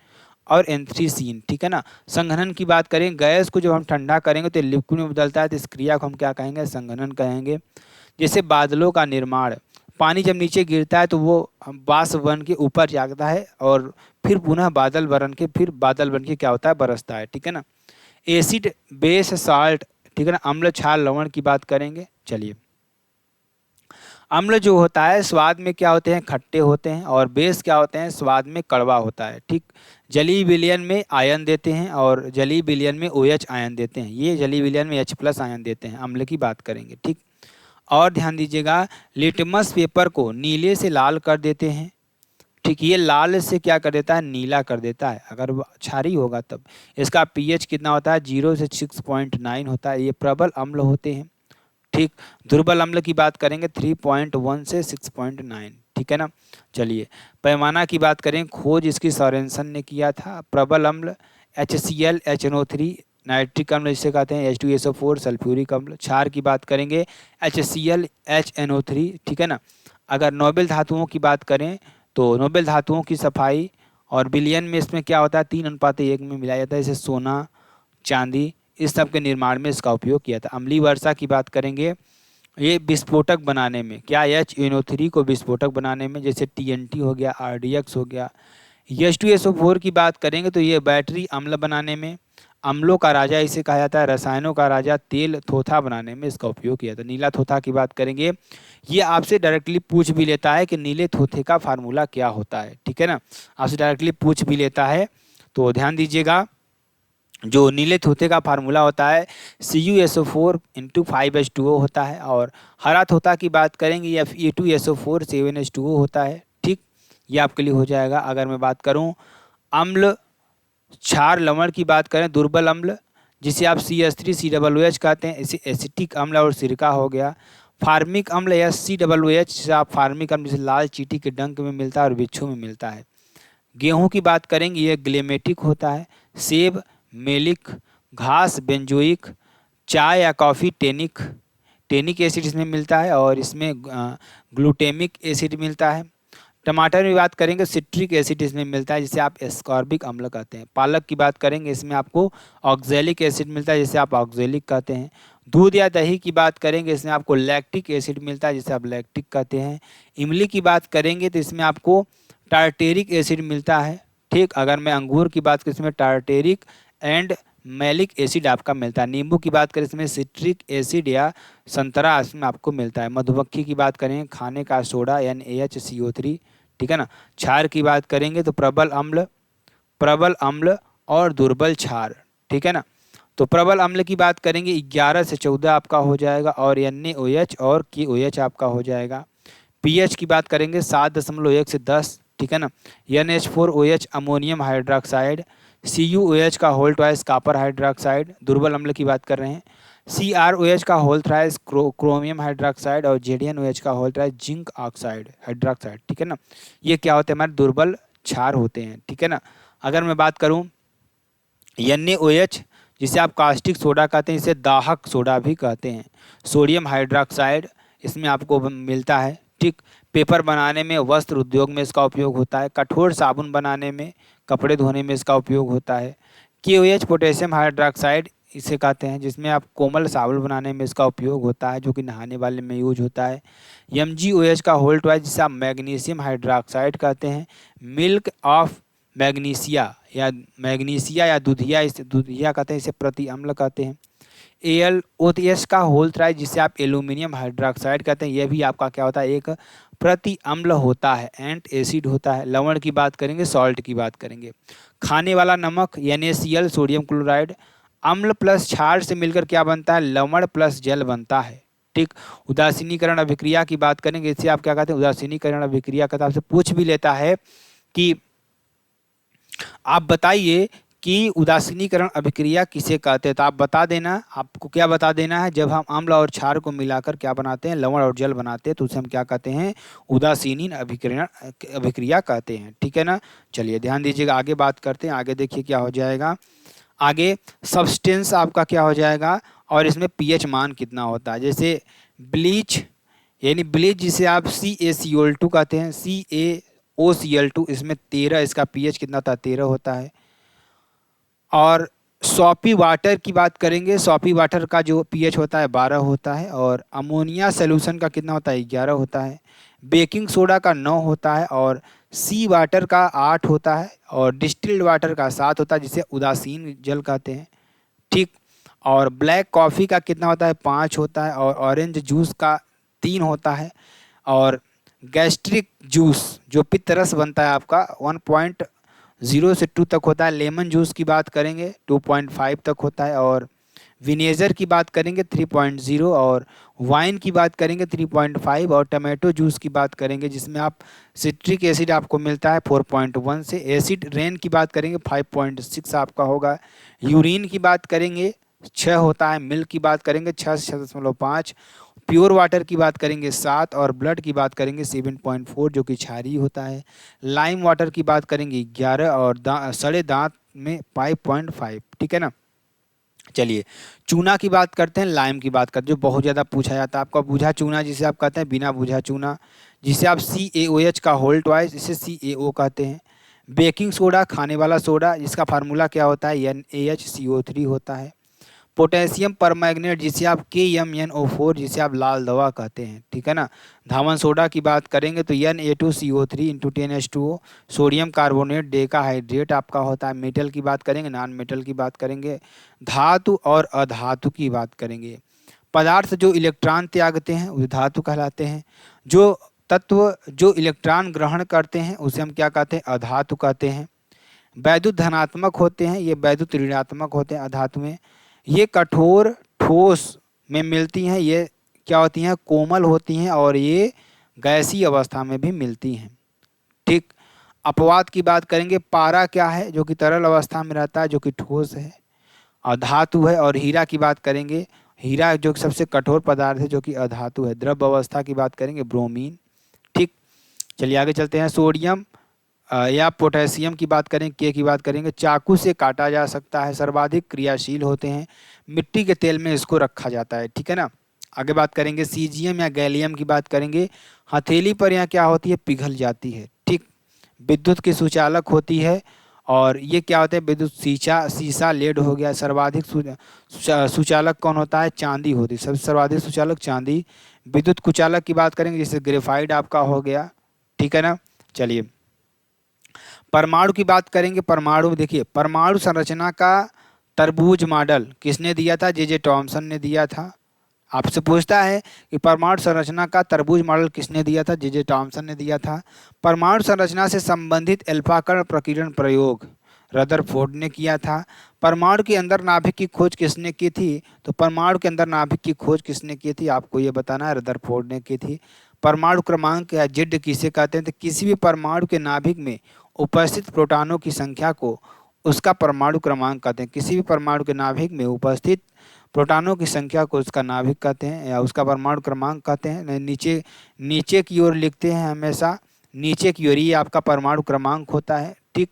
और एंथ्रीसीन, ठीक है ना। संघनन की बात करें, गैस को जब हम ठंडा करेंगे तो लिक्विड में बदलता है, तो इस क्रिया को हम क्या कहेंगे, संघनन कहेंगे। जैसे बादलों का निर्माण, पानी जब नीचे गिरता है तो वो बाष्प बन के ऊपर जागता है और फिर पुनः बादल बन के क्या होता है, बरसता है, ठीक है ना। एसिड बेस साल्ट, ठीक है ना, अम्ल क्षार लवण की बात करेंगे। चलिए, अम्ल जो होता है स्वाद में क्या होते हैं, खट्टे होते हैं, और बेस क्या होते हैं, स्वाद में कड़वा होता है, ठीक। जलीय विलयन में आयन देते हैं और जलीय विलयन में OH आयन देते हैं, ये जलीय विलयन में H+ आयन देते हैं। अम्ल की बात करेंगे, ठीक। और ध्यान दीजिएगा, लिटमस पेपर को नीले से लाल कर देते हैं, ठीक। ये लाल से क्या कर देता है, नीला कर देता है, अगर वो क्षारीय होगा तब। इसका pH कितना होता है, 0 से 6.9 होता है। ये प्रबल अम्ल होते हैं, ठीक। दुर्बल अम्ल की बात करेंगे 3.1 से 6.9, ठीक है ना। चलिए, पैमाना की बात करें, खोज इसकी सोरेनसन ने किया था। प्रबल अम्ल HCl HNO3, नाइट्रिक अम्ल जिसे कहते हैं H2SO4, सल्फ्यूरिक अम्ल। क्षार की बात करेंगे HCl HNO3, ठीक है ना। अगर नोबेल धातुओं की बात करें तो नोबेल धातुओं की सफाई और विलयन में इसमें क्या होता है, 3:1 में मिलाया जाता है, जैसे सोना, चांदी, इस सब के निर्माण में इसका उपयोग किया था। अम्लीय वर्षा की बात करेंगे, ये विस्फोटक बनाने में, क्या HNO3 को विस्फोटक बनाने में, जैसे TNT हो गया, RDX हो गया। H2SO4 की बात करेंगे तो ये बैटरी अम्ल बनाने में, अम्लों का राजा इसे कहा जाता है, रसायनों का राजा, तेल थोथा बनाने में इसका उपयोग किया था। नीला थोथा की बात करेंगे, ये आपसे डायरेक्टली पूछ भी लेता है कि नीले थोथे का फार्मूला क्या होता है, ठीक है ना, आपसे डायरेक्टली पूछ भी लेता है। तो ध्यान दीजिएगा, जो नीले थोथे का फार्मूला होता है CuSO4 × 5H2O होता है। और हरा थोथा की बात करेंगे या Fe2SO4 7H2O होता है, ठीक। ये आपके लिए हो जाएगा। अगर मैं बात करूं अम्ल क्षार लवण की बात करें, दुर्बल अम्ल जिसे आप CH3COOH कहते हैं, इसे एसिटिक अम्ल और सिरका हो गया। फार्मिक अम्ल या COOH जिसे आप फार्मिक अम्ल, जिसे लाल चींटी के डंक में मिलता है और बिच्छू में मिलता है। गेहूं की बात करेंगे, ये ग्लेमेटिक होता है। सेब मेलिक, घास बेंजोइक, चाय या कॉफ़ी टेनिक, टेनिक एसिड इसमें मिलता है और इसमें ग्लूटेमिक एसिड मिलता है। टमाटर में बात करेंगे, सिट्रिक एसिड इसमें मिलता है, जिसे आप एस्कॉर्बिक अम्ल कहते हैं। पालक की बात करेंगे, इसमें आपको ऑक्जेलिक एसिड मिलता है, जिसे आप ऑक्जेलिक कहते हैं। दूध या दही की बात करेंगे, इसमें आपको लैक्टिक एसिड मिलता है, जिसे आप लैक्टिक कहते हैं। इमली की बात करेंगे तो इसमें आपको टार्टेरिक एसिड मिलता है, ठीक। अगर मैं अंगूर की बात करूँ, इसमें टार्टेरिक एंड मैलिक एसिड आपका मिलता है। नींबू की बात करें, इसमें सिट्रिक एसिड या संतरा इसमें आपको मिलता है। मधुमक्खी की बात करें, खाने का सोडा NaHCO3, ठीक है ना। क्षार की बात करेंगे तो प्रबल अम्ल और दुर्बल क्षार, ठीक है ना। तो प्रबल अम्ल की बात करेंगे 11 से 14 आपका हो जाएगा और NaOH और KOH आपका हो जाएगा। pH की बात करेंगे 7.1 से 10, ठीक है ना। NH4OH अमोनियम हाइड्रोक्साइड, CuOH का होल ट्वाइस कॉपर हाइड्रोक्साइड, दुर्बल अम्ल की बात कर रहे हैं। CrOH का होल थ्राइस क्रोमियम हाइड्रोक्साइड और ZnOH का whole thrice zinc oxide hydroxide, ठीक है ना। ये क्या होते हैं, हमारे दुर्बल क्षार होते हैं, ठीक है ना। अगर मैं बात करूं NaOH जिसे आप कास्टिक सोडा कहते हैं, इसे दाहक सोडा भी कहते हैं। सोडियम हाइड्रोक्साइड इसमें आपको मिलता है, ठीक। पेपर बनाने में, वस्त्र उद्योग में इसका उपयोग होता है। कठोर साबुन बनाने में, कपड़े धोने में इसका उपयोग होता है। KOH पोटेशियम हाइड्रोक्साइड इसे कहते हैं, जिसमें आप कोमल साबुन बनाने में इसका उपयोग होता है, जो कि नहाने वाले में यूज होता है। MgOH का होल ट्वाइस जिसे आप मैग्नीशियम हाइड्रोक्साइड कहते हैं। मिल्क ऑफ मैग्नीशिया या दूधिया, इसे दूधिया कहते हैं, इसे प्रति अम्ल कहते हैं। AlOH का होल थ्राइस जिसे आप एल्यूमिनियम हाइड्रोक्साइड कहते हैं, यह भी आपका क्या होता है, एक प्रति अम्ल होता है, एंट एसिड होता है। लवण की बात करेंगे, सॉल्ट की बात करेंगे। खाने वाला नमक NaCl सोडियम क्लोराइड, अम्ल प्लस क्षार से मिलकर क्या बनता है, लवण प्लस जल बनता है, ठीक। उदासीनीकरण अभिक्रिया की बात करेंगे, इससे आप क्या कहते हैं, उदासीनीकरण अभिक्रिया का आपसे पूछ भी लेता है कि आप बताइए कि उदासीनीकरण अभिक्रिया किसे कहते हैं, तो आप बता देना, आपको क्या बता देना है, जब हम अम्ल और क्षार को मिलाकर क्या बनाते हैं, लवण और जल बनाते हैं, तो उसे हम क्या कहते हैं, उदासीन अभिक्रिया कहते हैं। ठीक है ना। चलिए ध्यान दीजिएगा, आगे बात करते हैं। आगे देखिए क्या हो जाएगा, आगे सब्सटेंस आपका क्या हो जाएगा और इसमें पीएच मान कितना होता है। जैसे ब्लीच, यानी ब्लीच जिसे आप CaCO2 कहते हैं, CaOCl2, इसमें 13, इसका पीएच कितना होता है, 13 होता है। और सॉपी वाटर की बात करेंगे, सॉपी वाटर का जो पीएच होता है 12 होता है। और अमोनिया सोल्यूशन का कितना होता है, 11 होता है। बेकिंग सोडा का 9 होता है। और सी वाटर का 8 होता है। और डिस्टिल्ड वाटर का 7 होता है, जिसे उदासीन जल कहते हैं। ठीक। और ब्लैक कॉफ़ी का कितना होता है, 5 होता है। और ऑरेंज जूस का 3 होता है। और गैस्ट्रिक जूस जो पित्त रस बनता है आपका 1.0 से 2 तक होता है। लेमन जूस की बात करेंगे 2.5 तक होता है। और विनेगर की बात करेंगे 3.0। और वाइन की बात करेंगे 3.5। और टमाटो जूस की बात करेंगे जिसमें आप सिट्रिक एसिड आपको मिलता है 4.1 से। एसिड रेन की बात करेंगे 5.6 आपका होगा। यूरिन की बात करेंगे 6 होता है। मिल्क की बात करेंगे 6 से 6.5। प्योर वाटर की बात करेंगे 7। और ब्लड की बात करेंगे 7.4 जो कि क्षारीय होता है। लाइम वाटर की बात करेंगे 11। और सड़े दांत में 5.5। ठीक है ना। चलिए चूना की बात करते हैं, लाइम की बात करते हैं, जो बहुत ज़्यादा पूछा जाता है आपका। बुझा चूना जिसे आप कहते हैं, बिना बुझा चूना जिसे आप CaOH का होल ट्वाइस, इसे CaO कहते हैं। बेकिंग सोडा, खाने वाला सोडा, जिसका फार्मूला क्या होता है, NaHCO3 होता है। पोटेशियम परमैंगनेट जिसे आप KMnO4, जिसे आप लाल दवा कहते हैं। ठीक है ना। धावन सोडा की बात करेंगे तो Na2CO3 into 10H2O। Sodium carbonate decahydrate आपका होता है। मेटल की बात करेंगे, नॉन मेटल की बात करेंगे। धातु और अधातु की बात करेंगे। पदार्थ जो इलेक्ट्रॉन त्यागते हैं वो धातु कहलाते हैं। जो तत्व जो इलेक्ट्रॉन ग्रहण करते हैं उसे हम क्या कहते हैं, अधातु कहते हैं। वैद्युत धनात्मक होते हैं, ये वैद्युत ऋणात्मक होते हैं अधातु में। ये कठोर ठोस में मिलती हैं, ये क्या होती हैं, कोमल होती हैं। और ये गैसीय अवस्था में भी मिलती हैं। ठीक। अपवाद की बात करेंगे, पारा क्या है, जो कि तरल अवस्था में रहता है, जो कि ठोस है और धातु है। और हीरा की बात करेंगे, हीरा जो कि सबसे कठोर पदार्थ है, जो कि अधातु है। द्रव अवस्था की बात करेंगे, ब्रोमीन। ठीक। चलिए आगे चलते हैं। सोडियम या पोटेशियम की बात करें, के की बात करेंगे, चाकू से काटा जा सकता है, सर्वाधिक क्रियाशील होते हैं। मिट्टी के तेल में इसको रखा जाता है। ठीक है ना। आगे बात करेंगे सीजियम या गैलियम की बात करेंगे, हथेली पर यहाँ क्या होती है, पिघल जाती है। ठीक। विद्युत की सुचालक होती है। और ये क्या होता है, विद्युत सीसा लेड हो गया। सर्वाधिक सुचालक कौन होता है, चांदी होती है। सबसे सर्वाधिक सुचालक चांदी। विद्युत कुचालक की बात करेंगे, जैसे ग्रेफाइट आपका हो गया। ठीक है ना। चलिए परमाणु की बात करेंगे। परमाणु देखिए, परमाणु संरचना का तरबूज मॉडल किसने दिया था, जे टॉमसन ने दिया था। आपसे पूछता है कि परमाणु संरचना का तरबूज मॉडल किसने दिया था, जे टॉमसन ने दिया था। परमाणु संरचना से संबंधित अल्फाकण प्रकीर्णन प्रयोग रदरफोर्ड ने किया था। परमाणु के अंदर नाभिक की खोज किसने की थी, तो परमाणु के अंदर नाभिक की खोज किसने की थी, आपको ये बताना है, रदरफोर्ड ने की थी। परमाणु क्रमांक या जेड किसे कहते हैं, तो किसी भी परमाणु के नाभिक में उपस्थित प्रोटॉनों की संख्या को उसका परमाणु क्रमांक कहते हैं। किसी भी परमाणु के नाभिक में उपस्थित प्रोटॉनों की संख्या को उसका नाभिक कहते हैं या उसका परमाणु क्रमांक कहते हैं। नीचे नीचे की ओर लिखते हैं हमेशा, नीचे की ओर ये आपका परमाणु क्रमांक होता है। ठीक।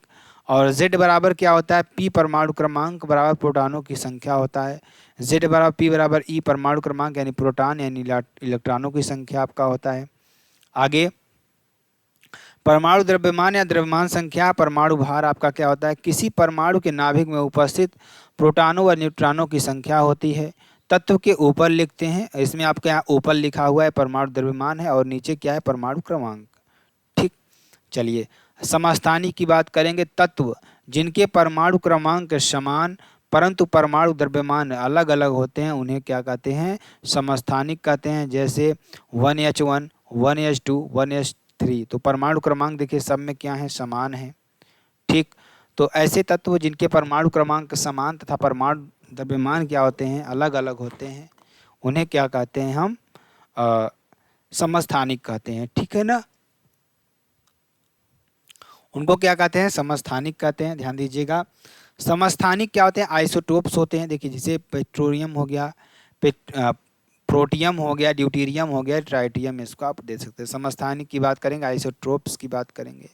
और Z बराबर क्या होता है, P परमाणु क्रमांक बराबर प्रोटॉनों की संख्या होता है। Z बराबर P बराबर E परमाणु क्रमांक यानी प्रोटॉन यानी इलेक्ट्रॉनों की संख्या आपका होता है। आगे परमाणु द्रव्यमान या द्रव्यमान संख्या, परमाणु भार आपका क्या होता है, किसी परमाणु के नाभिक में उपस्थित प्रोटॉनों व न्यूट्रॉनों की संख्या होती है। तत्व के ऊपर लिखते हैं, इसमें आपके यहाँ ऊपर लिखा हुआ है परमाणु द्रव्यमान है और नीचे क्या है, परमाणु क्रमांक। ठीक। चलिए समस्थानिक की बात करेंगे, तत्व जिनके परमाणु क्रमांक समान परंतु परमाणु द्रव्यमान अलग अलग होते हैं उन्हें क्या कहते हैं, समस्थानिक कहते हैं। जैसे 1H1 1H2 1H3, तो परमाणु क्रमांक देखिए सब में क्या है, समान है। ठीक। तो ऐसे तत्व जिनके परमाणु क्रमांक समान तथा परमाणु द्रव्यमान क्या होते हैं, अलग अलग होते हैं, उन्हें क्या कहते हैं, हम समस्थानिक कहते हैं, ठीक है ना। उनको क्या कहते हैं, समस्थानिक कहते हैं, ध्यान दीजिएगा। समस्थानिक क्या होते हैं, आइसोटोप्स होते हैं। देखिए जैसे पेट्रोलियम हो गया, प्रोटियम हो गया, ड्यूटीरियम हो गया, ट्राइटियम, इसको आप दे सकते हैं। समस्थानिक की बात करेंगे, आइसोटोप्स की बात करेंगे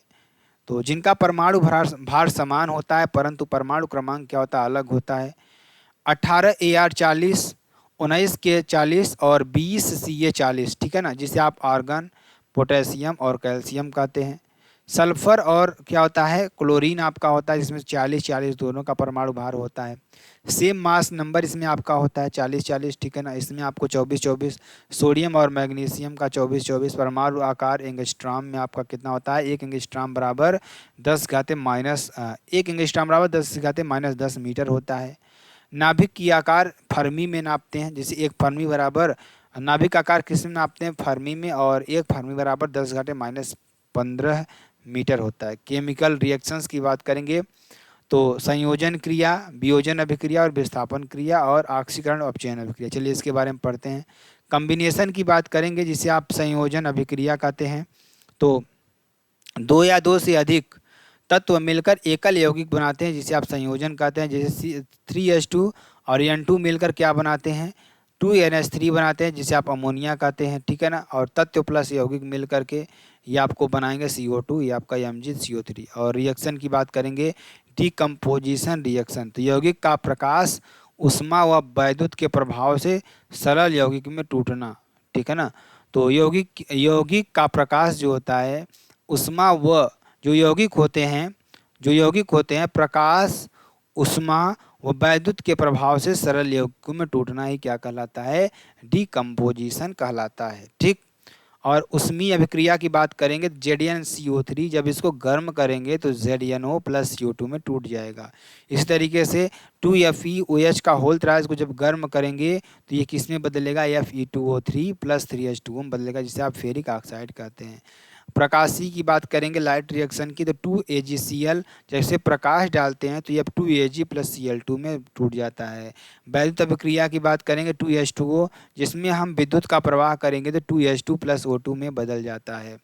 तो जिनका परमाणु भार समान होता है परंतु परमाणु क्रमांक क्या होता है, अलग होता है। 18 Ar40, 19K40 और 20 Ca40, ठीक है ना, जिसे आप आर्गन, पोटेशियम और कैल्शियम कहते हैं। सल्फर और क्या होता है, क्लोरीन आपका होता है, जिसमें 40-40 दोनों का परमाणु भार होता है। सेम मास नंबर इसमें आपका होता है 40-40, ठीक है ना। इसमें आपको 24-24, सोडियम और मैग्नीशियम का 24-24। परमाणु आकार एंगस्ट्रॉम में आपका कितना होता है, 1 एंगस्ट्रॉम बराबर 10⁻10 मीटर होता है। नाभिक की आकार फर्मी में नापते हैं, जैसे एक फर्मी बराबर, नाभिक आकार किस में नापते हैं, फर्मी में, और एक फर्मी बराबर 10⁻15 मीटर होता है। केमिकल रिएक्शंस की बात करेंगे तो संयोजन क्रिया, वियोजन अभिक्रिया और विस्थापन क्रिया और ऑक्सीकरण अपचयन अभिक्रिया। चलिए इसके बारे में पढ़ते हैं। कॉम्बिनेशन की बात करेंगे जिसे आप संयोजन अभिक्रिया कहते हैं। तो 2 या 2 से अधिक तत्व मिलकर एकल यौगिक बनाते हैं जिसे आप संयोजन कहते हैं। जैसे 3H2 और N2 मिलकर क्या बनाते हैं, 2NH3 बनाते हैं जिसे आप अमोनिया कहते हैं, ठीक है ना। और तत्व प्लस यौगिक मिल करके ये आपको बनाएंगे CO2, ये आपका Mg CO3। और रिएक्शन की बात करेंगे, डीकम्पोजिशन रिएक्शन, तो यौगिक का प्रकाश, उष्मा व वैद्युत के प्रभाव से सरल यौगिक में टूटना, ठीक है ना। तो यौगिक का प्रकाश जो होता है, उष्मा व जो यौगिक होते हैं प्रकाश, उष्मा व वैद्युत के प्रभाव से सरल यौगिकों में टूटना ही क्या कहलाता है, डीकम्पोजिशन कहलाता है, ठीक। और उष्मीय अभिक्रिया की बात करेंगे, ZnCO3 जब इसको गर्म करेंगे तो ZnO प्लस CO2 में टूट जाएगा। इसी तरीके से 2FeOH का होल त्रिज्य को जब गर्म करेंगे तो ये किस में बदलेगा, Fe2O3 प्लस 3H2O में बदलेगा, जिसे आप फेरिक ऑक्साइड कहते हैं। प्रकाशी की बात करेंगे, लाइट रिएक्शन की, तो 2AgCl जैसे प्रकाश डालते हैं तो ये 2Ag प्लस Cl2 में टूट जाता है। वैद्युत अभिक्रिया की बात करेंगे, 2H2O जिसमें हम विद्युत का प्रवाह करेंगे तो 2H2 प्लस O2 में बदल जाता है,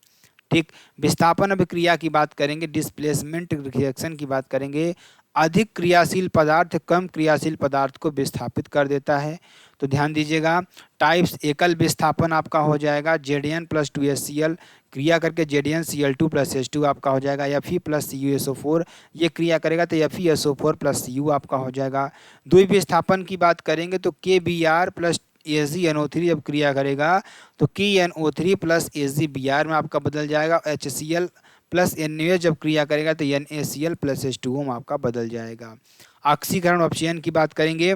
ठीक। विस्थापन अभिक्रिया की बात करेंगे, डिस्प्लेसमेंट रिएक्शन की बात करेंगे, अधिक क्रियाशील पदार्थ कम क्रियाशील पदार्थ को विस्थापित कर देता है। तो ध्यान दीजिएगा, टाइप्स, एकल विस्थापन आपका हो जाएगा Zn प्लस 2HCl क्रिया करके ZnCl2 प्लस H2 आपका हो जाएगा, Fe प्लस CuSO4 ये क्रिया करेगा तो FeSO4 प्लस Cu आपका हो जाएगा। द्विविस्थापन की बात करेंगे तो KBr प्लस AgNO3 जब क्रिया करेगा तो KNO3 प्लस AgBr में आपका बदल जाएगा। HCl प्लस NaOH जब क्रिया करेगा तो NaCl प्लस H2O में आपका बदल जाएगा। ऑक्सीकरण अपचयन की बात करेंगे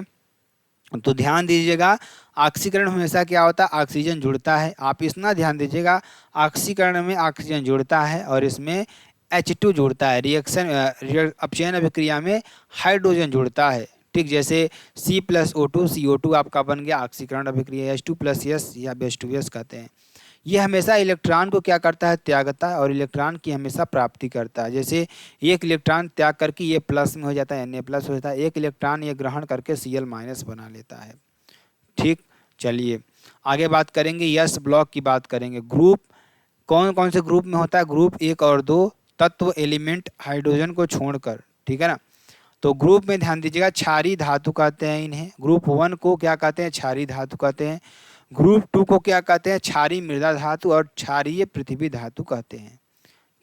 तो ध्यान दीजिएगा, ऑक्सीकरण हमेशा क्या होता है, ऑक्सीजन जुड़ता है। आप इतना ध्यान दीजिएगा, ऑक्सीकरण में ऑक्सीजन जुड़ता है और इसमें H2 जुड़ता है। अपचयन अभिक्रिया में हाइड्रोजन जुड़ता है, ठीक। जैसे C प्लस O2 CO2 आपका बन गया ऑक्सीकरण अभिक्रिया, H2 प्लस S या H2S कहते हैं। ये हमेशा इलेक्ट्रॉन को क्या करता है, त्यागता है, और इलेक्ट्रॉन की हमेशा प्राप्ति करता है। जैसे एक इलेक्ट्रॉन त्याग करके ये प्लस में हो जाता है, Na प्लस हो जाता है, एक इलेक्ट्रॉन ये ग्रहण करके Cl माइनस बना लेता है, ठीक। चलिए आगे बात करेंगे, यस ब्लॉक की बात करेंगे। ग्रुप कौन कौन से ग्रुप में होता है, ग्रुप 1 और 2 तत्व एलिमेंट हाइड्रोजन को छोड़कर, ठीक है ना। तो ग्रुप में ध्यान दीजिएगा, क्षारीय धातु कहते हैं इन्हें। ग्रुप 1 को क्या कहते हैं, क्षारीय धातु कहते हैं। ग्रुप 2 को क्या कहते हैं, क्षारीय मृदा धातु और क्षारीय पृथ्वी धातु कहते हैं,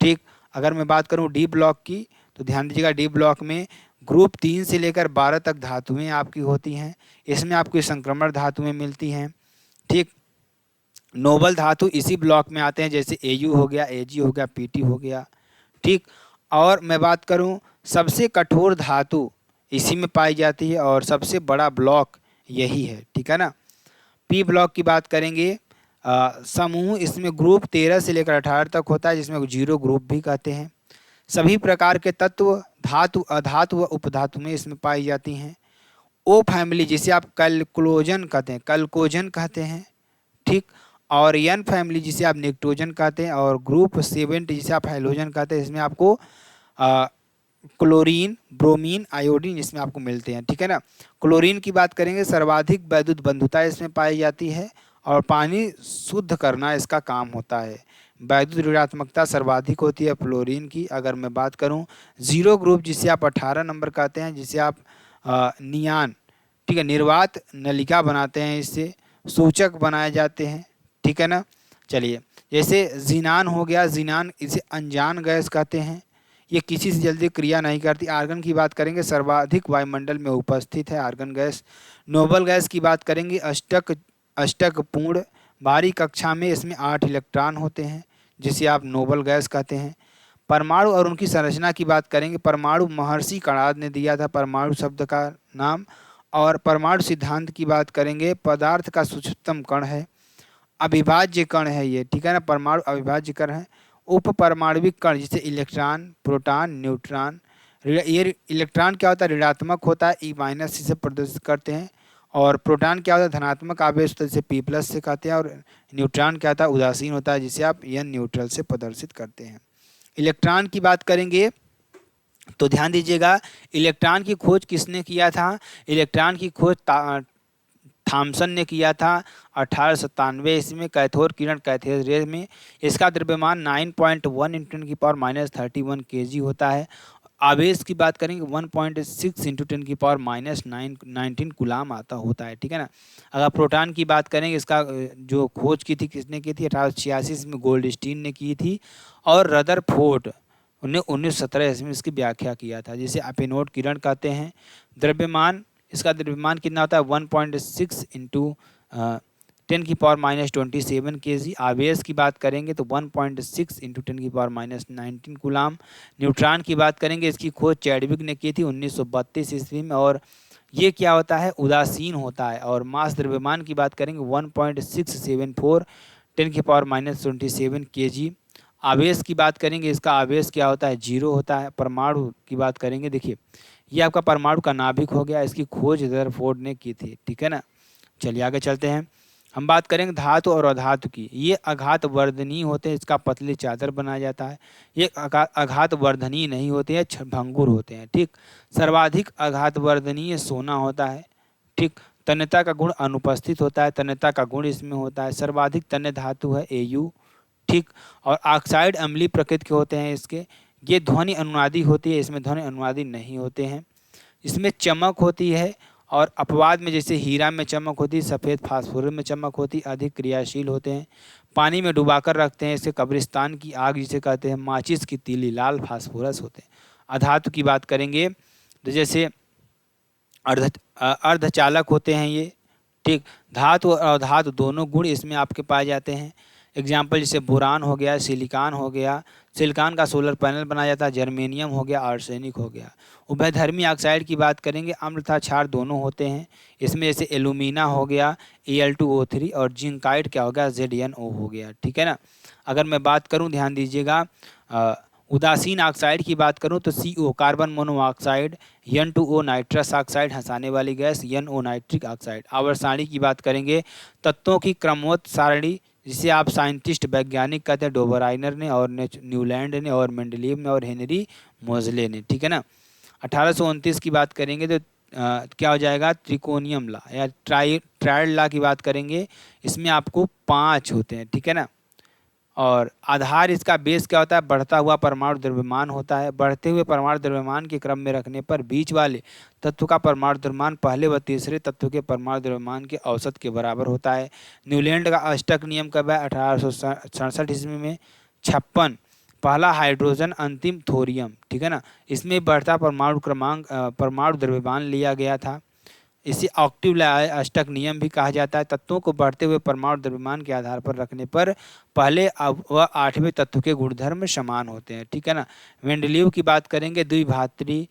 ठीक। अगर मैं बात करूं डी ब्लॉक की तो ध्यान दीजिएगा, डी ब्लॉक में ग्रुप 3 से लेकर 12 तक धातुएं आपकी होती हैं। इसमें आपकी संक्रमण धातुएं मिलती हैं, ठीक। नोबल धातु इसी ब्लॉक में आते हैं, जैसे Au हो गया, Ag हो गया, Pt हो गया, ठीक। और मैं बात करूं सबसे कठोर धातु इसी में पाई जाती है और सबसे बड़ा ब्लॉक यही है, ठीक है ना। पी ब्लॉक की बात करेंगे, समूह इसमें ग्रुप 13 से लेकर 18 तक होता है, जिसमें 0 ग्रुप भी कहते हैं। सभी प्रकार के तत्व धातु, अधातु व उपधातु में इसमें पाई जाती हैं। ओ फैमिली जिसे आप कल्कोजन कहते हैं, कल्कोजन कहते हैं, ठीक। और एन फैमिली जिसे आप निक्टोजन कहते हैं, और ग्रुप 7 जिसे आप हैलोजन कहते हैं, इसमें आपको क्लोरीन, ब्रोमीन, आयोडीन इसमें आपको मिलते हैं, ठीक है ना। क्लोरीन की बात करेंगे, सर्वाधिक वैद्युत बंधुता इसमें पाई जाती है और पानी शुद्ध करना इसका काम होता है। वैद्युत ऋणात्मकता सर्वाधिक होती है फ्लोरीन की। अगर मैं बात करूं जीरो ग्रुप जिसे आप 18 नंबर कहते हैं, जिसे आप नियान, ठीक है, निर्वात नलिका बनाते हैं, इससे सूचक बनाए जाते हैं, ठीक है ना। चलिए, जैसे जीनान हो गया, जीनान इसे अनजान गैस कहते हैं, ये किसी से जल्दी क्रिया नहीं करती। आर्गन की बात करेंगे, सर्वाधिक वायुमंडल में उपस्थित है आर्गन गैस। नोबल गैस की बात करेंगे, अष्टक पूर्ण, भारी कक्षा में इसमें 8 इलेक्ट्रॉन होते हैं, जिसे आप नोबल गैस कहते हैं। परमाणु और उनकी संरचना की बात करेंगे, परमाणु महर्षि कणाद ने दिया था परमाणु शब्द का नाम। और परमाणु सिद्धांत की बात करेंगे, पदार्थ का सूक्ष्मतम कण है, अविभाज्य कण है ये, ठीक है ना, परमाणु अविभाज्य कण है। उप परमाणविक कण जैसे इलेक्ट्रॉन, प्रोटॉन, न्यूट्रॉन। ये इलेक्ट्रॉन क्या होता है, ऋणात्मक होता है, E- से प्रदर्शित करते हैं। और प्रोटॉन क्या होता है, धनात्मक आवेश होता है, जिसे P+ से कहते हैं। और न्यूट्रॉन क्या होता है, उदासीन होता है, जिसे आप N न्यूट्रल से प्रदर्शित करते हैं। इलेक्ट्रॉन की बात करेंगे तो ध्यान दीजिएगा, इलेक्ट्रॉन की खोज किसने किया था? इलेक्ट्रॉन की खोज थॉमसन ने किया था 1897 ईस्वी में, कैथोड किरण कैथोड रे में। इसका द्रव्यमान 9.1 × 10⁻31 kg होता है। आवेश की बात करेंगे 1.6 × 10⁻19 कूलाम आता होता है, ठीक है ना। अगर प्रोटॉन की बात करेंगे, इसका जो खोज की थी किसने की थी? 1886 में गोल्डस्टीन ने की थी। और रदरफोर्ड ने 1917 ईस्वी में इसकी व्याख्या किया था, जिसे एपिनोड किरण कहते हैं। द्रव्यमान, इसका द्रव्यमान कितना होता है? 1.6 × 10⁻27 kg। आवेश की बात करेंगे तो 1.6 × 10⁻19 कूलाम। न्यूट्रॉन की बात करेंगे, इसकी खोज चैडविक ने की थी 1932 ईस्वी में। और ये क्या होता है? उदासीन होता है। और मास द्रव्यमान की बात करेंगे 1.674 10⁻27 kg। आवेश की बात करेंगे, इसका आवेश क्या होता है? 0 होता है। परमाणु की बात करेंगे, देखिए ये आपका परमाणु का नाभिक हो गया, इसकी खोज रदरफोर्ड ने की थी, ठीक है ना। चलिए आगे चलते हैं, हम बात करेंगे धातु और अधातु की। ये आघात वर्धनीय होते हैं, इसका पतली चादर बनाया जाता है। ये आघात वर्धनीय नहीं होते हैं, भंगुर होते हैं, ठीक। सर्वाधिक आघात वर्धनीय सोना होता है, ठीक। तन्यता का गुण अनुपस्थित होता है, तन्यता का गुण इसमें होता है। सर्वाधिक तन्य धातु है Au, ठीक। और ऑक्साइड अम्लीय प्रकृति के होते हैं इसके। ये ध्वनि अनुनादी होती है, इसमें ध्वनि अनुनादी नहीं होते हैं। इसमें चमक होती है, और अपवाद में जैसे हीरा में चमक होती है, सफ़ेद फास्फोरस में चमक होती है, अधिक क्रियाशील होते हैं। पानी में डुबाकर रखते हैं, इसे कब्रिस्तान की आग जिसे कहते हैं, माचिस की तीली, लाल फास्फोरस होते हैं। अधातु की बात करेंगे तो जैसे अर्धचालक होते हैं ये, ठीक। धातु और अधातु दोनों गुण इसमें आपके पाए जाते हैं। एग्जाम्पल जैसे बोरान हो गया, सिलिकॉन हो गया, सिलिकॉन का सोलर पैनल बनाया जाता है। जर्मेनियम हो गया, आर्सेनिक हो गया। उभयधर्मी ऑक्साइड की बात करेंगे, अम्ल तथा क्षार दोनों होते हैं इसमें। जैसे एल्यूमिना हो गया Al2O3, और जिंकाइड क्या हो गया? ZnO हो गया, ठीक है ना। अगर मैं बात करूं, ध्यान दीजिएगा, उदासीन ऑक्साइड की बात करूं तो CO carbon monoxide, N2O nitrous oxide हंसाने वाली गैस, NO नाइट्रिक ऑक्साइड। आवर्त सारणी की बात करेंगे, तत्वों की क्रमोत्त सारणी, जिसे आप साइंटिस्ट वैज्ञानिक कहते हैं, डोबराइनर ने, और न्यूलैंड ने, और मेंडलीव ने, और हेनरी मोजले ने, ठीक है ना। 1829 की बात करेंगे तो क्या हो जाएगा? त्रिकोणियम ला या ट्रायड ला की बात करेंगे, इसमें आपको 5 होते हैं, ठीक है ना। और आधार इसका बेस क्या होता है? बढ़ता हुआ परमाणु द्रव्यमान होता है। बढ़ते हुए परमाणु द्रव्यमान के क्रम में रखने पर बीच वाले तत्व का परमाणु द्रव्यमान पहले व तीसरे तत्व के परमाणु द्रव्यमान के औसत के बराबर होता है। न्यूलैंड का अष्टक नियम कब है? 1867 ईस्वी में। 56 पहला हाइड्रोजन अंतिम थोरियम, ठीक है ना। इसमें बढ़ता परमाणु क्रमांक परमाणु द्रव्यमान लिया गया था। इसे ऑक्टिव अष्टक नियम भी कहा जाता है। तत्वों को बढ़ते हुए परमाणु द्रव्यमान के आधार पर रखने पर पहले व 8वें तत्व के गुणधर्म समान होते हैं, ठीक है ना। मेंडलीव की बात करेंगे, द्विभात्री